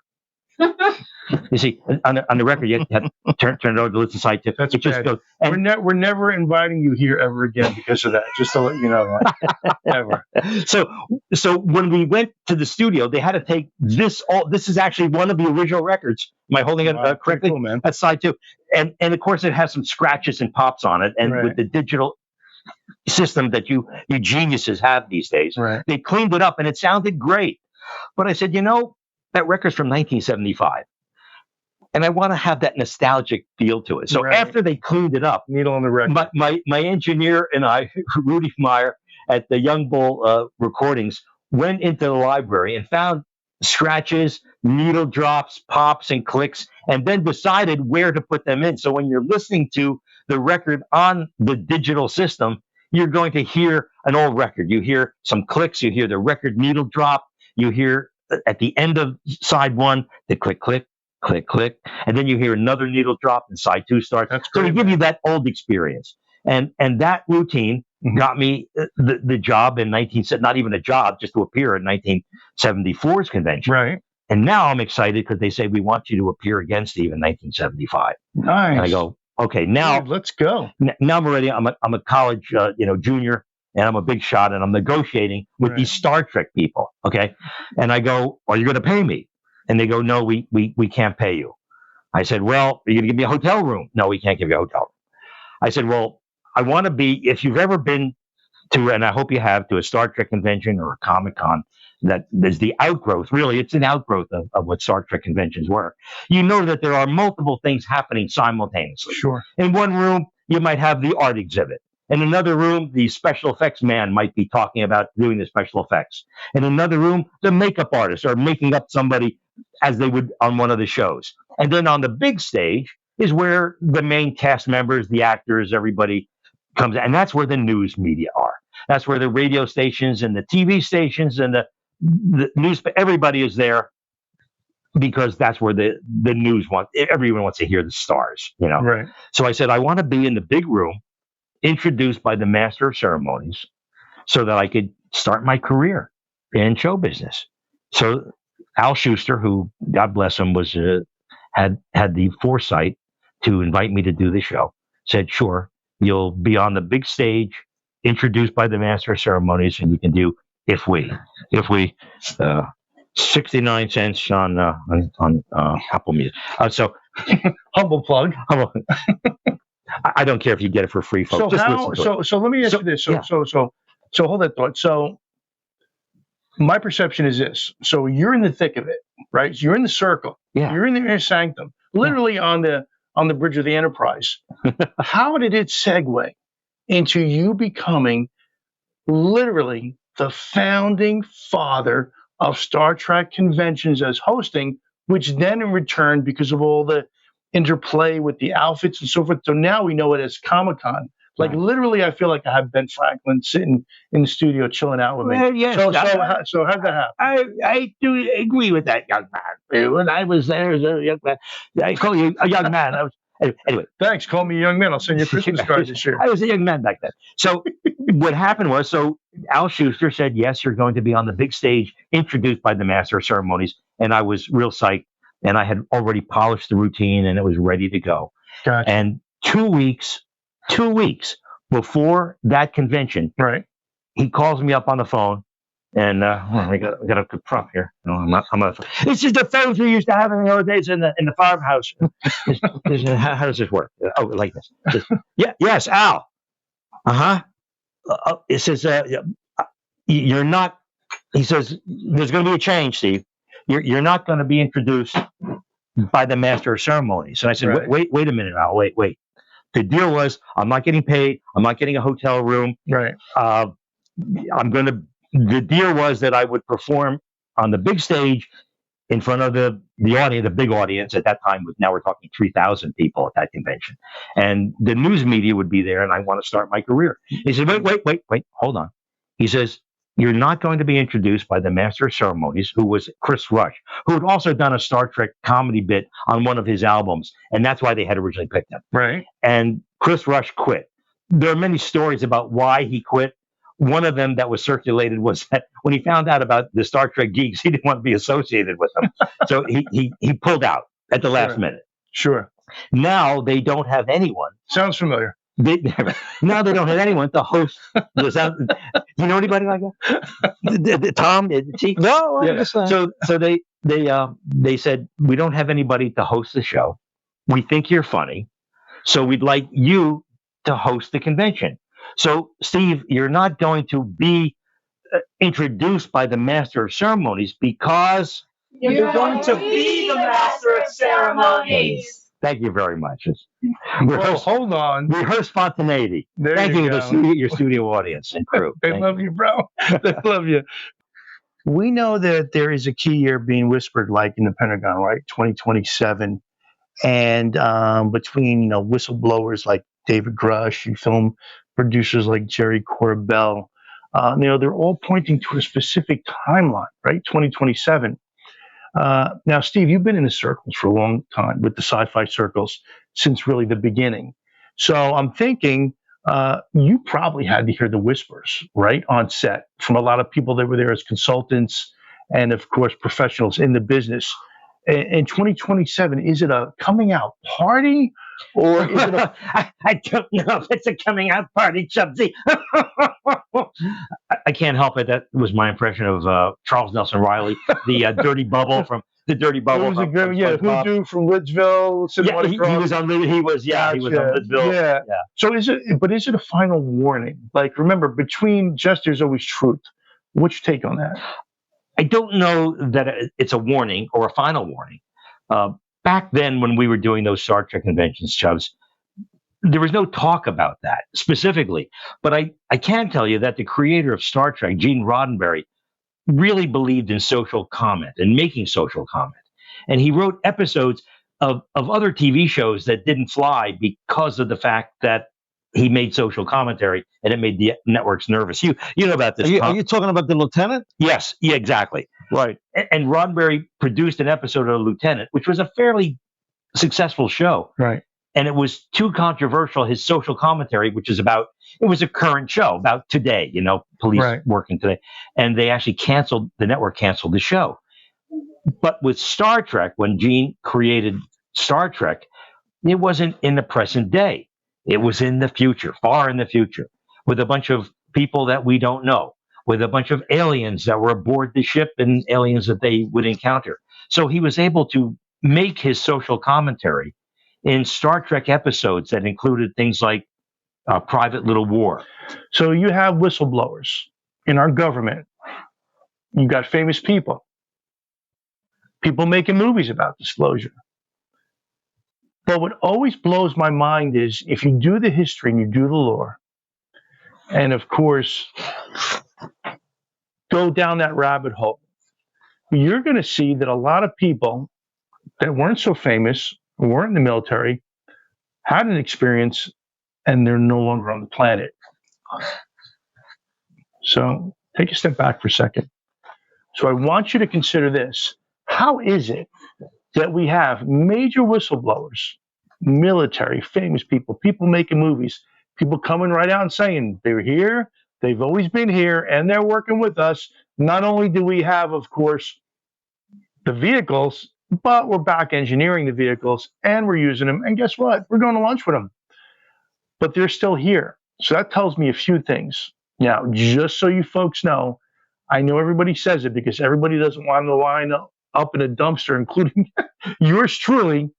You see, on the record, you have to turn it over to listen to side two. That's it just bad. goes. And We're never inviting you here ever again because of that. Just to let you know that. Ever. so when we went to the studio, they had to take this. This is actually one of the original records. Am I holding it Wow, pretty correctly? cool, man. That's side two, and of course it has some scratches and pops on it, and Right. with the digital system that you geniuses have these days, Right. they cleaned it up and it sounded great. But I said, that record's from 1975. And I want to have that nostalgic feel to it. So Right. after they cleaned it up, Needle on the record. my engineer and I, Rudy Meyer at the Young Bull Recordings, went into the library and found scratches, needle drops, pops, and clicks, and then decided where to put them in. So when you're listening to the record on the digital system, you're going to hear an old record. You hear some clicks, you hear the record needle drop, you hear at the end of side one, the click, click, click, click, and then you hear another needle drop and side two starts. That's So great, they give man. you that old experience. And that routine Mhm. got me the job in not even a job, just to appear at 1974's convention. Right. And now I'm excited because they say, we want you to appear again, Steve, in 1975. Nice. And I go, okay, now Dude, let's go. now I'm ready. I'm a college junior, and I'm a big shot, and I'm negotiating with Right. these Star Trek people. Okay, and I go, are you going to pay me? And they go, no, we can't pay you. I said, well, are you going to give me a hotel room? No, we can't give you a hotel room. I said, well, I want to be, if you've ever been to, and I hope you have, to a Star Trek convention or a Comic Con, that there's the outgrowth, really, it's an outgrowth of what Star Trek conventions were. You know that there are multiple things happening simultaneously. Sure. In one room, you might have the art exhibit. In another room, the special effects man might be talking about doing the special effects. In another room, the makeup artists are making up somebody as they would on one of the shows. And then on the big stage is where the main cast members, the actors, everybody comes, and that's where the news media are. That's where the radio stations and the TV stations and the news, everybody is there because that's where the news everyone wants to hear the stars, Right. So I said, I want to be in the big room, introduced by the master of ceremonies, so that I could start my career in show business. So Al Schuster, who, God bless him, was had the foresight to invite me to do the show, said, sure, you'll be on the big stage, introduced by the master of ceremonies, and you can do if we 69 cents on Apple Music. So Humble plug. I don't care if you get it for free, folks. So Just how? listen to it. So let me ask you this. yeah. So hold that thought. So my perception is this. So you're in the thick of it, right? So you're in the circle. Yeah. You're in the inner sanctum, literally on the bridge of the Enterprise. How did it segue into you becoming literally the founding father of Star Trek conventions as hosting, which then in return, because of all the interplay with the outfits and so forth, so now we know it as Comic-Con. Like, Right. literally, I feel like I have Ben Franklin sitting in the studio chilling out with me. Well, yes, So how'd that happen? I do agree with that, young man. When I was there as a young man, I call you a young man. Anyway, Thanks. Call me a young man. I'll send you a Christmas card this year. I was a young man back then. So what happened was, Al Schuster said, yes, you're going to be on the big stage, introduced by the master of ceremonies. And I was real psyched. And I had already polished the routine and it was ready to go. Gotcha. And 2 weeks before that convention, Right. he calls me up on the phone. And we got a good prop here. No, I'm not. This is the phones we used to have in the old days in the farmhouse. How does this work? Oh, like this. Yeah. Yes, Al. It says you're not. He says there's going to be a change, Steve. You're not going to be introduced by the master of ceremonies. And I said, Right. wait a minute, Al. Wait. The deal was I'm not getting paid. I'm not getting a hotel room. Right. The deal was that I would perform on the big stage in front of the audience, the big audience at that time. Now we're talking 3,000 people at that convention, and the news media would be there. And I want to start my career. He said, wait, hold on. He says, you're not going to be introduced by the Master of Ceremonies, who was Chris Rush, who had also done a Star Trek comedy bit on one of his albums, and that's why they had originally picked him. Right. And Chris Rush quit. There are many stories about why he quit. One of them that was circulated was that when he found out about the Star Trek geeks, he didn't want to be associated with them. So he pulled out at the last minute. Sure. Now they don't have anyone. Sounds familiar. Now they don't have anyone to host. You know anybody like that? Tom? See? No, I Yeah. understand. So they said, we don't have anybody to host the show. We think you're funny, so we'd like you to host the convention. So, Steve, you're not going to be introduced by the Master of Ceremonies because You're going to be the Master of Ceremonies. Thank you very much. Well, hold on. Rehearse spontaneity. There Thank you you go. to your studio audience and crew. They Thank love you, bro. They love you. We know that there is a key year being whispered, like in the Pentagon, right? 2027. And between whistleblowers like David Grush and film producers like Jerry Corbell, they're all pointing to a specific timeline, right? 2027. Now, Steve, you've been in the circles for a long time with the sci-fi circles since really the beginning. So I'm thinking you probably had to hear the whispers, right, on set from a lot of people that were there as consultants and, of course, professionals in the business. In 2027, is it a coming out party or is it a... I don't know if it's a coming out party, Chubsy. I can't help it. That was my impression of Charles Nelson Riley, the dirty bubble from the dirty bubble. It was a from good, SpongeBob. Hoodoo from Lidsville. Yeah, he was on. He was on Lidsville. Yeah. So is it a final warning? Like, remember, between jest there's always truth. What's your take on that? I don't know that it's a warning or a final warning. Back then, when we were doing those Star Trek conventions, Chubbs, there was no talk about that specifically. But I can tell you that the creator of Star Trek, Gene Roddenberry, really believed in social comment and making social comment. And he wrote episodes of other TV shows that didn't fly because of the fact that he made social commentary and it made the networks nervous. You know about this. Are you talking about the lieutenant? Yes, yeah, exactly. Right. And Roddenberry produced an episode of Lieutenant, which was a fairly successful show. Right. And it was too controversial, his social commentary, which is about, it was a current show about today, police working today. And they actually the network canceled the show. But with Star Trek, when Gene created Star Trek, it wasn't in the present day. It was in the future, far in the future, with a bunch of people that we don't know, with a bunch of aliens that were aboard the ship and aliens that they would encounter. So he was able to make his social commentary in Star Trek episodes that included things like Private Little War. So you have whistleblowers in our government. You got famous people making movies about disclosure. But what always blows my mind is if you do the history and you do the lore, and of course, go down that rabbit hole, you're going to see that a lot of people that weren't so famous, weren't in the military, had an experience, and they're no longer on the planet. So take a step back for a second. So I want you to consider this. How is it that we have major whistleblowers, military, famous people making movies, people coming right out and saying they're here, they've always been here, and they're working with us. Not only do we have, of course, the vehicles, but we're back engineering the vehicles and we're using them. And guess what? We're going to lunch with them. But they're still here. So that tells me a few things. Now, just so you folks know, I know everybody says it because everybody doesn't want to line up in a dumpster, including yours truly.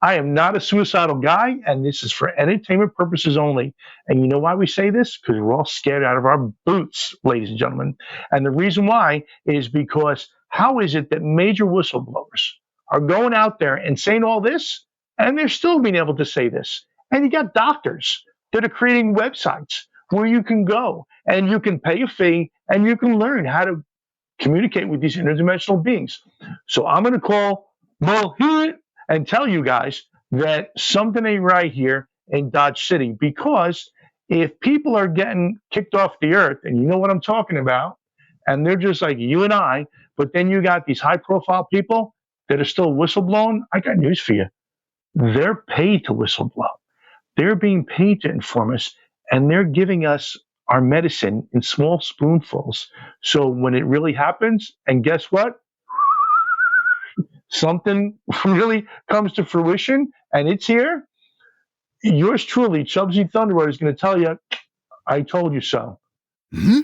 I am not a suicidal guy, and this is for entertainment purposes only. And you know why we say this? Because we're all scared out of our boots, ladies and gentlemen. And the reason why is because how is it that major whistleblowers are going out there and saying all this, and they're still being able to say this? And you got doctors that are creating websites where you can go and you can pay a fee and you can learn how to communicate with these interdimensional beings. So I'm going to call Bullshit and tell you guys that something ain't right here in Dodge City, because if people are getting kicked off the earth, and you know what I'm talking about, and they're just like you and I. But then you got these high-profile people that are still whistleblowing. I got news for you. They're paid to whistleblow. They're being paid to inform us, and they're giving us our medicine in small spoonfuls. So when it really happens, and guess what? Something really comes to fruition, and it's here. Yours truly, Chubsy Thunderbolt, is going to tell you, I told you so. Hmm?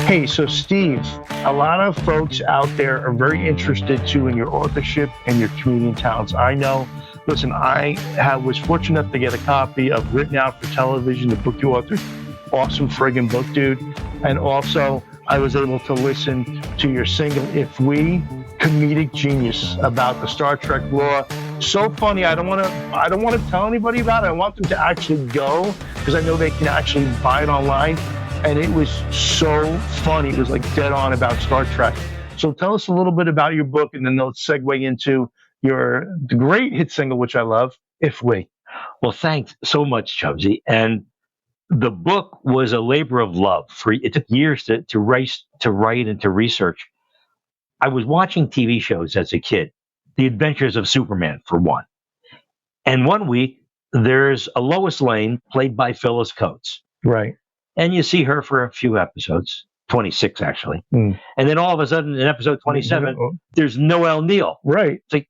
Hey, so Steve, a lot of folks out there are very interested too in your authorship and your comedian talents. I know. Listen, was fortunate enough to get a copy of Written Out for Television, the book you authored. Awesome friggin' book, dude. And also, I was able to listen to your single, If We, comedic genius about the Star Trek lore. So funny. I don't want to tell anybody about it. I want them to actually go because I know they can actually buy it online. And it was so funny. It was like dead on about Star Trek. So tell us a little bit about your book, and then let's segue into the great hit single, which I love, If We. Well, thanks so much, Chubsy. And the book was a labor of love. It took years to write and to research. I was watching TV shows as a kid, The Adventures of Superman, for one. And one week, there's a Lois Lane played by Phyllis Coates. Right. And you see her for a few episodes, 26 actually. Mm. And then all of a sudden in episode 27, there's Noel Neal. Right. It's like,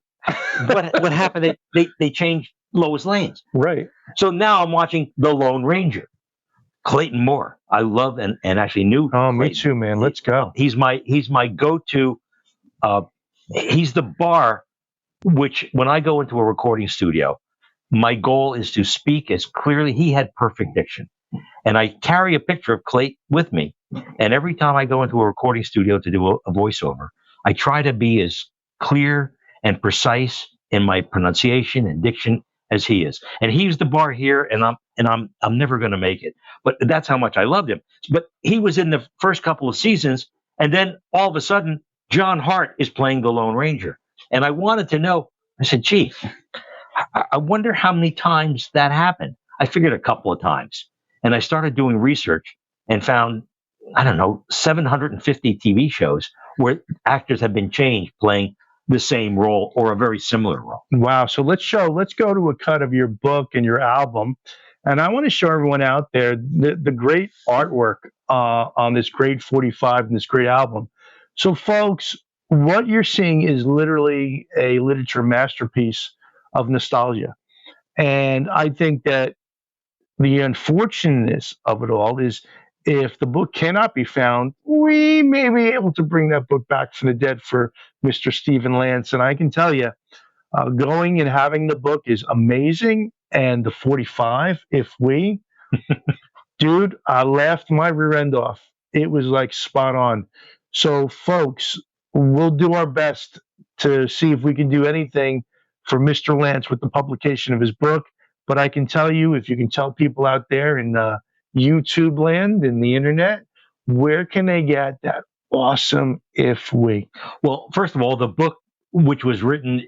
what happened? They changed Lois Lane's. Right. So now I'm watching The Lone Ranger. Clayton Moore. I love and actually knew. Oh, Clayton. Me too, man. Let's go. He's my go-to. He's the bar, which when I go into a recording studio, my goal is to speak as clearly. He had perfect diction. And I carry a picture of Clayton with me. And every time I go into a recording studio to do a voiceover, I try to be as clear and precise in my pronunciation and diction as he is. And he's the bar here, and I'm never going to make it. But that's how much I loved him. But he was in the first couple of seasons, and then all of a sudden, John Hart is playing the Lone Ranger. And I wanted to know, I said, gee, I wonder how many times that happened. I figured a couple of times. And I started doing research and found, 750 TV shows where actors have been changed playing the same role or a very similar role. Wow. So let's go to a cut of your book and your album. And I want to show everyone out there the great artwork on this great 45 and this great album. So folks, what you're seeing is literally a literature masterpiece of nostalgia. And I think that the unfortunateness of it all is if the book cannot be found, we may be able to bring that book back from the dead for Mr. Stephen Lance. And I can tell you, going and having the book is amazing. And the 45, If We, dude, I laughed my rear end off. It was like spot on. So, folks, we'll do our best to see if we can do anything for Mr. Lance with the publication of his book. But I can tell you, if you can tell people out there in YouTube land and the internet, where can they get that awesome If We? Well, first of all, the book, which was written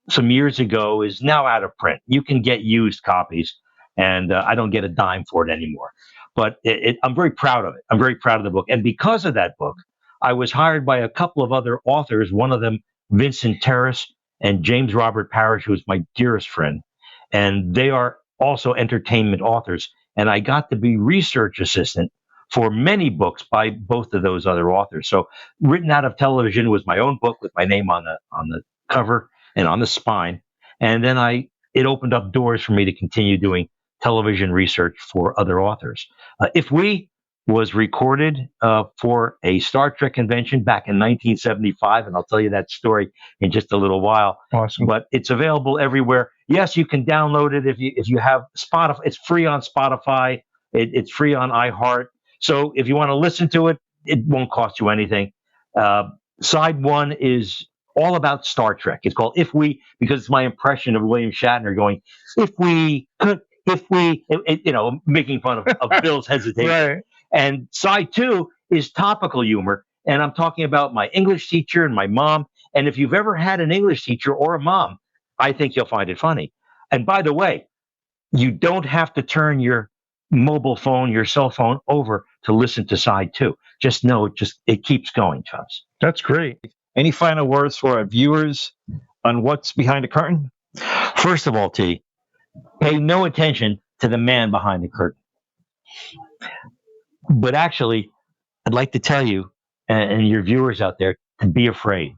some years ago, is now out of print. You can get used copies, and I don't get a dime for it anymore. But I'm very proud of it. I'm very proud of the book. And because of that book, I was hired by a couple of other authors, one of them, Vincent Terrace, and James Robert Parrish, who is my dearest friend. And they are also entertainment authors. And I got to be research assistant for many books by both of those other authors. So Written Out of Television was my own book with my name on the cover and on the spine. And then it opened up doors for me to continue doing television research for other authors. If We was recorded for a Star Trek convention back in 1975, and I'll tell you that story in just a little while. Awesome. But it's available everywhere. Yes, you can download it if you have Spotify. It's free on Spotify. It's free on iHeart. So if you want to listen to it, it won't cost you anything. Side one is all about Star Trek. It's called If We, because it's my impression of William Shatner going, if we could, making fun of Bill's hesitation. Right. And side two is topical humor. And I'm talking about my English teacher and my mom And if you've ever had an English teacher or a mom, I think you'll find it funny. And by the way, you don't have to turn your mobile phone, your cell phone over to listen to side two. Just know it keeps going, Chubbs. That's great. Any final words for our viewers on what's behind the curtain? First of all, T, pay no attention to the man behind the curtain. But actually, I'd like to tell you and your viewers out there to be afraid.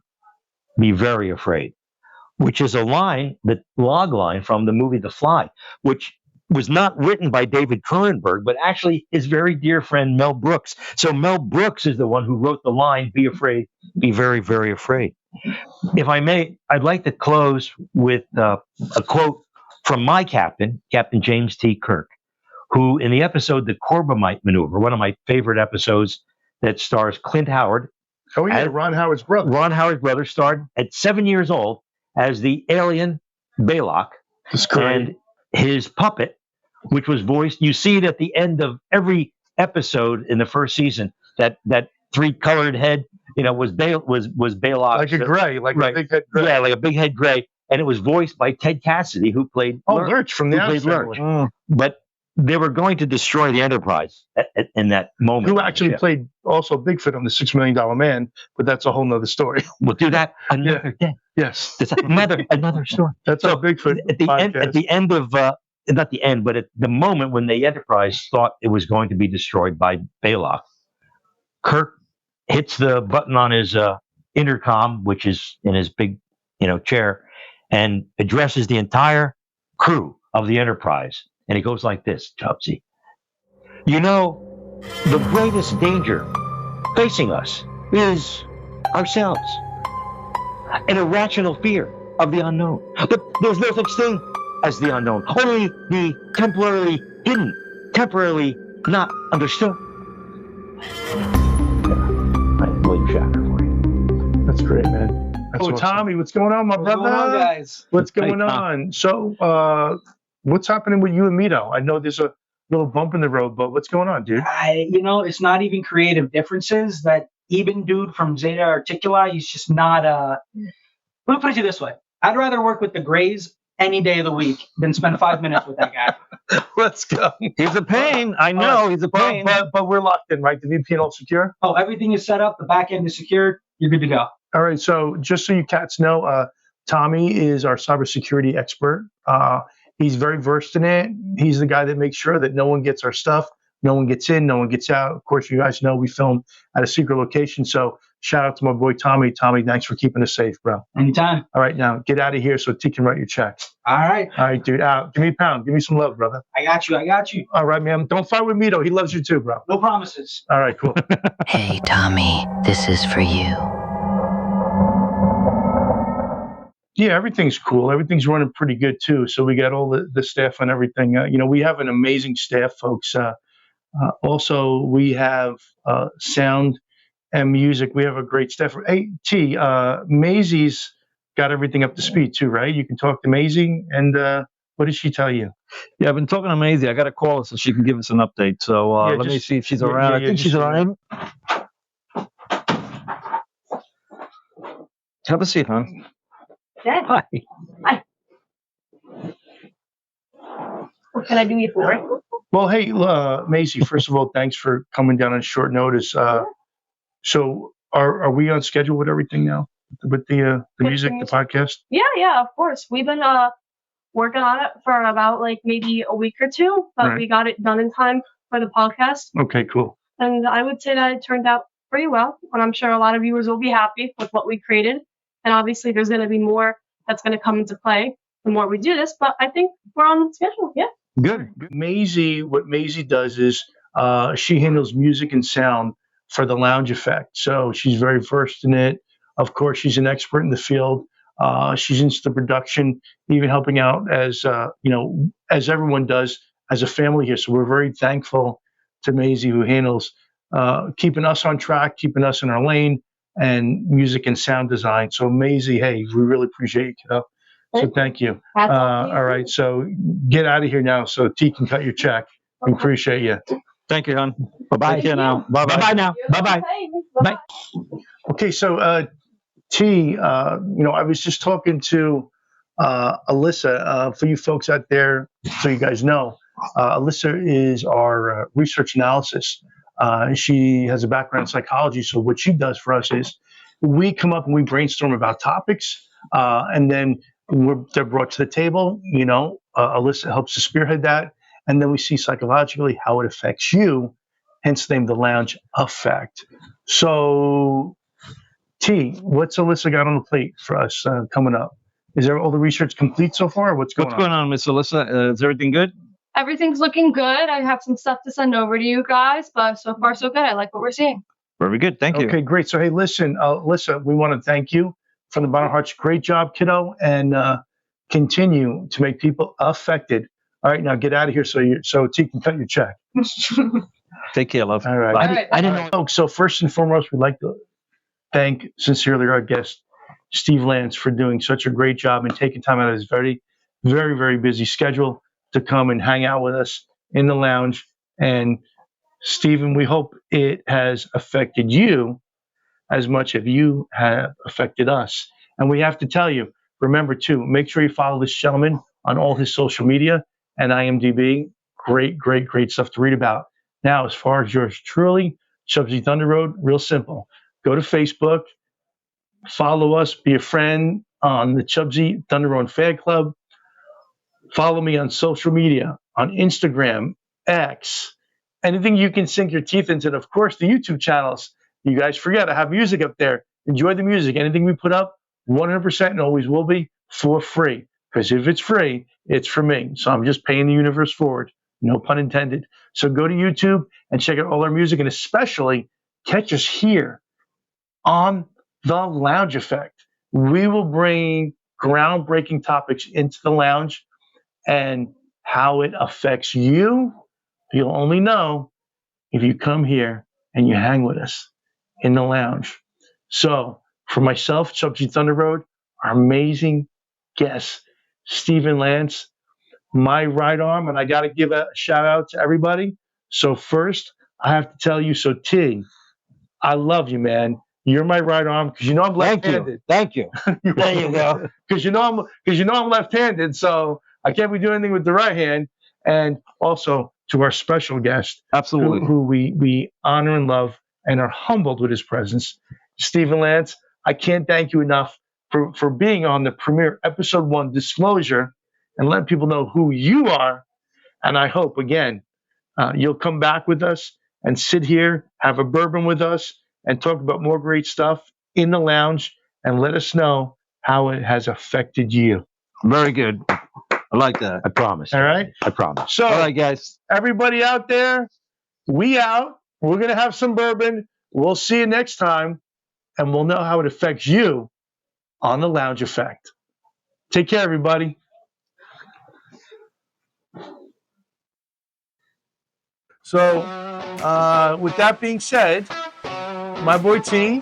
Be very afraid. Which is a line, the log line from the movie The Fly, which was not written by David Cronenberg, but actually his very dear friend Mel Brooks. So Mel Brooks is the one who wrote the line, be afraid, be very, very afraid. If I may, I'd like to close with a quote from my captain, Captain James T. Kirk, who in the episode The Corbomite Maneuver, one of my favorite episodes that stars Clint Howard. Oh, yeah, Ron Howard's brother. Ron Howard's brother starred at 7 years old as the alien Baylock. That's great. And his puppet, which was voiced, you see it at the end of every episode in the first season, that three-colored head, was Baylock. Like a gray, like right. a big head gray. Yeah, like a big head gray. And it was voiced by Ted Cassidy, who played Lurch from the Addams Family. But they were going to destroy the Enterprise in that moment. Who actually played also Bigfoot on the $6 Million Man, but that's a whole nother story. We'll do that another day. Yes. It's another story. That's our Bigfoot at the end of not the end, but at the moment when the Enterprise thought it was going to be destroyed by Baylock, Kirk hits the button on his intercom, which is in his big, chair, and addresses the entire crew of the Enterprise. And it goes like this, Chubbsy. The greatest danger facing us is ourselves. An irrational fear of the unknown. But there's no such thing as the unknown. Only the temporarily hidden, temporarily not understood. William Shatner for you. That's great, man. That's awesome. Tommy, what's going on, my brother? What's going on, guys? What's going on? So, what's happening with you and Mito? I know there's a little bump in the road, but what's going on, dude? It's not even creative differences. That Eben dude from Zeta Articuli, he's just not. Let me put it to you this way: I'd rather work with the Greys any day of the week than spend 5 minutes with that guy. Let's go. He's a pain. I know he's a pain. But we're locked in, right? The VPN all secure? Oh, everything is set up. The back end is secured. You're good to go. All right. So just so you cats know, Tommy is our cybersecurity expert. He's very versed in it. He's the guy that makes sure that no one gets our stuff, no one gets in, no one gets out. Of course, you guys know we film at a secret location. So shout out to my boy Tommy. Tommy, thanks for keeping us safe, bro. Anytime. All right, now get out of here so T can write your check. All right. All right, dude. Out. Give me a pound. Give me some love, brother. I got you. All right, man. Don't fight with me, though. He loves you too, bro. No promises. All right, cool. Hey, Tommy, this is for you. Yeah, everything's cool. Everything's running pretty good, too. So we got all the staff and everything. We have an amazing staff, folks. Also, we have sound and music. We have a great staff. Hey, T, Maisie's got everything up to speed, too, right? You can talk to Maisie. And what did she tell you? Yeah, I've been talking to Maisie. I got to call her so she can give us an update. So let me see if she's around. I think she's around. Have a seat, hon. Dad. Hi. What can I do you for? Well, hey, Maisie, first of all, thanks for coming down on short notice. So are we on schedule with everything now? With the music, the podcast? Yeah, of course. We've been working on it for about maybe a week or two, but we got it done in time for the podcast. Okay, cool. And I would say that it turned out pretty well, and I'm sure a lot of viewers will be happy with what we created. And obviously, there's going to be more that's going to come into play the more we do this. But I think we're on schedule. Yeah. Good. Maisie, what Maisie does is she handles music and sound for the Lounge Effect. So she's very versed in it. Of course, she's an expert in the field. She's into the production, even helping out as as everyone does as a family here. So we're very thankful to Maisie, who handles keeping us on track, keeping us in our lane, and music and sound design. So Maisie, hey, we really appreciate you, kiddo. So thank you. All right, so get out of here now so T can cut your check. We appreciate you. Thank you, hon. Bye-bye. Take care now. Bye-bye. Bye-bye now. Bye-bye. Bye. Okay, so T, I was just talking to Alyssa. For you folks out there, so you guys know, Alyssa is our research analysis. She has a background in psychology, so what she does for us is we come up and we brainstorm about topics, and then they're brought to the table. Alyssa helps to spearhead that, and then we see psychologically how it affects you, hence the name the lounge effect. So, T, what's Alyssa got on the plate for us coming up? Is there all the research complete so far? What's going on, Miss Alyssa? Is everything good? Everything's looking good. I have some stuff to send over to you guys, but so far so good. I like what we're seeing. Very good. Thank you. Okay, great. So, hey, listen, Alyssa, we want to thank you from the bottom of our hearts. Great job, kiddo, and continue to make people affected. All right, now get out of here so T can cut your check. Take care, love. All right. All right. I didn't know. Folks, so first and foremost, we'd like to thank sincerely our guest, Steve Lance, for doing such a great job and taking time out of his very, very, very busy schedule to come and hang out with us in the lounge. And Stephen, we hope it has affected you as much as you have affected us. And we have to tell you, remember too, make sure you follow this gentleman on all his social media and IMDb. Great, great, great stuff to read about. Now, as far as yours truly, Chubsy Thunder Road, real simple. Go to Facebook, follow us, be a friend on the Chubsy Thunder Road Fan Club. Follow me on social media, on Instagram, X, anything you can sink your teeth into. And of course, the YouTube channels. You guys forget, I have music up there. Enjoy the music. Anything we put up, 100% and always will be for free. Because if it's free, it's for me. So I'm just paying the universe forward. No pun intended. So go to YouTube and check out all our music, and especially catch us here on the Lounge Effect. We will bring groundbreaking topics into the lounge, and how it affects you, you'll only know if you come here and you hang with us in the lounge. So for myself, Chubsy Thunder Road, our amazing guest, Stephen Lance, my right arm, and I got to give a shout out to everybody. So first, I have to tell you, so T, I love you, man. You're my right arm because you know I'm left-handed. Thank you. There you go. Because you know I'm left-handed, so I can't be doing anything with the right hand. And also to our special guest, Absolutely. who we honor and love and are humbled with his presence, Stephen Lance. I can't thank you enough for being on the premiere episode 1 disclosure and letting people know who you are. And I hope again you'll come back with us and sit here, have a bourbon with us, and talk about more great stuff in the lounge, and let us know how it has affected you. Very good. I like that. I promise. All right? I promise. So, All right, guys. everybody out there, we out. We're going to have some bourbon. We'll see you next time, and we'll know how it affects you on the Lounge Effect. Take care, everybody. So, with that being said, my boy T,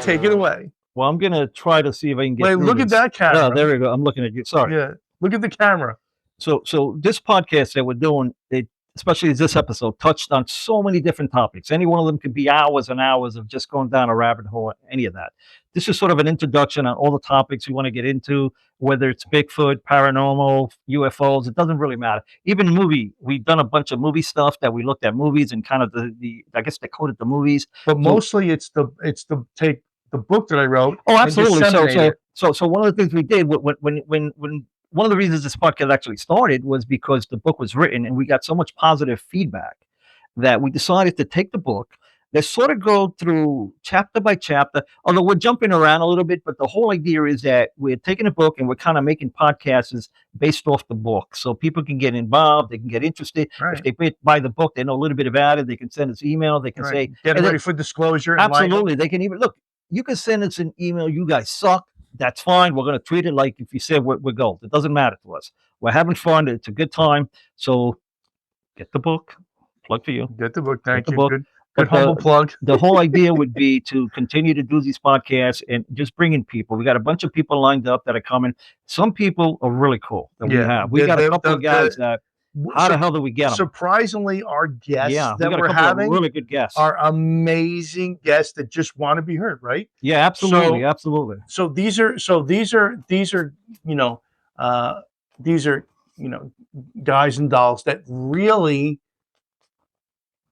take it away. Well, I'm going to try to see if I can get Wait, through look at this. that camera. Oh, there we go. I'm looking at you. Sorry. Yeah, look at the camera. So this podcast that we're doing, especially this episode, touched on so many different topics. Any one of them could be hours and hours of just going down a rabbit hole, any of that. This is sort of an introduction on all the topics we want to get into, whether it's Bigfoot, paranormal, UFOs, it doesn't really matter. Even movie, we've done a bunch of movie stuff that we looked at movies and kind of the I guess they coded the movies. But mostly it's the take the book that I wrote. Oh, absolutely. And So one of the things we did when one of the reasons this podcast actually started was because the book was written and we got so much positive feedback that we decided to take the book. Let's sort of go through chapter by chapter, although we're jumping around a little bit, but the whole idea is that we're taking a book and we're kind of making podcasts based off the book. So people can get involved, they can get interested. Right. If they buy the book, they know a little bit about it. They can send us email. They can say, get ready for disclosure. Absolutely. They can even look, you can send us an email. You guys suck. That's fine. We're going to treat it like if you said we're gold. It doesn't matter to us. We're having fun. It's a good time. So get the book. Plug for you. Get the book. Thank you. Book. Good humble plug. The whole idea would be to continue to do these podcasts and just bring in people. We got a bunch of people lined up that are coming. Some people are really cool that we have. We got a couple of guys that How the hell do we get them? Surprisingly, our guests Yeah, we that got a we're couple having of really good guests. are amazing guests that just want to be heard, right? Yeah, absolutely, absolutely. So these are you know these are guys and dolls that really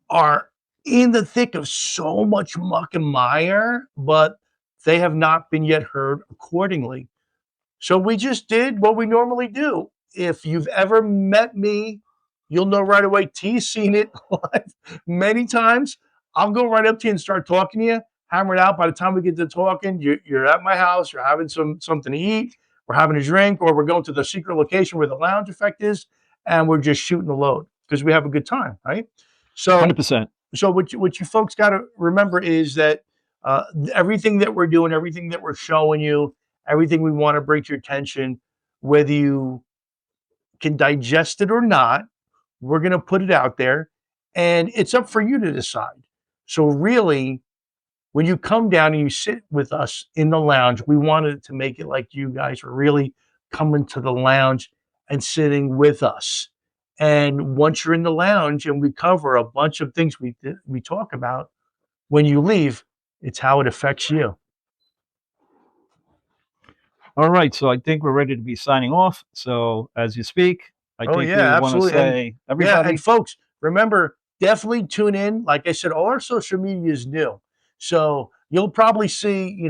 are in the thick of so much muck and mire, but they have not been yet heard accordingly. So we just did what we normally do. If you've ever met me, you'll know right away. T's seen it live many times. I'll go right up to you and start talking to you, hammer it out. By the time we get to talking, you're at my house, you're having something to eat, we're having a drink, or we're going to the secret location where the lounge effect is, and we're just shooting the load because we have a good time, right? So 100%. So what you folks got to remember is that everything that we're doing, everything that we're showing you, everything we want to bring to your attention, whether you can digest it or not, we're going to put it out there, and it's up for you to decide. So really, when you come down and you sit with us in the lounge, we wanted to make it like you guys are really coming to the lounge and sitting with us. And once you're in the lounge and we cover a bunch of things we talk about, when you leave, it's how it affects you. All right, so I think we're ready to be signing off. So as you speak, I think we want to say, everybody. Yeah, and folks, remember, definitely tune in. Like I said, all our social media is new. So you'll probably see,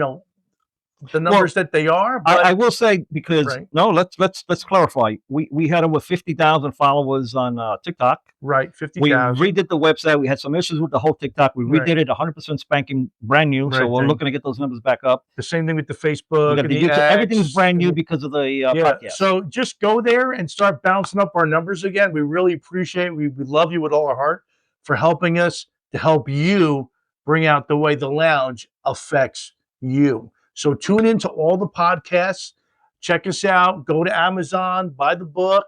the numbers that they are. But I will say, because let's clarify. We had over 50,000 followers on TikTok. Right, 50,000. We redid the website. We had some issues with the whole TikTok. We redid it 100% spanking brand new. So we're looking to get those numbers back up. The same thing with the Facebook. And the everything's brand new because of the podcast. So just go there and start bouncing up our numbers again. We really appreciate it. We love you with all our heart for helping us to help you bring out the way the lounge affects you. So tune into all the podcasts. Check us out. Go to Amazon. Buy the book.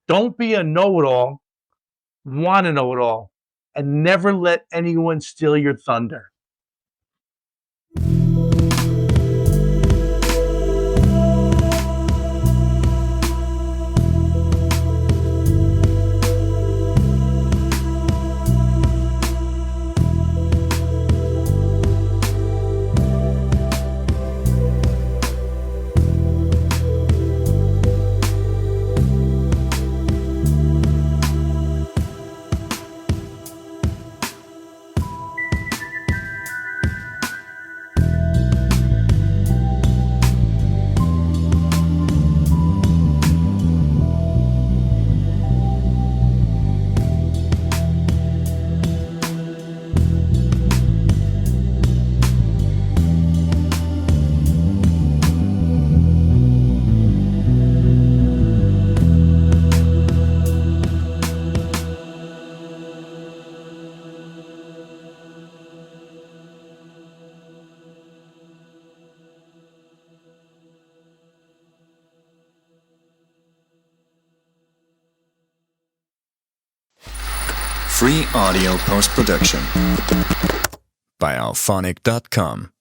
Don't be a know-it-all. Want to know it all. And never let anyone steal your thunder. Free audio post-production by alphonic.com.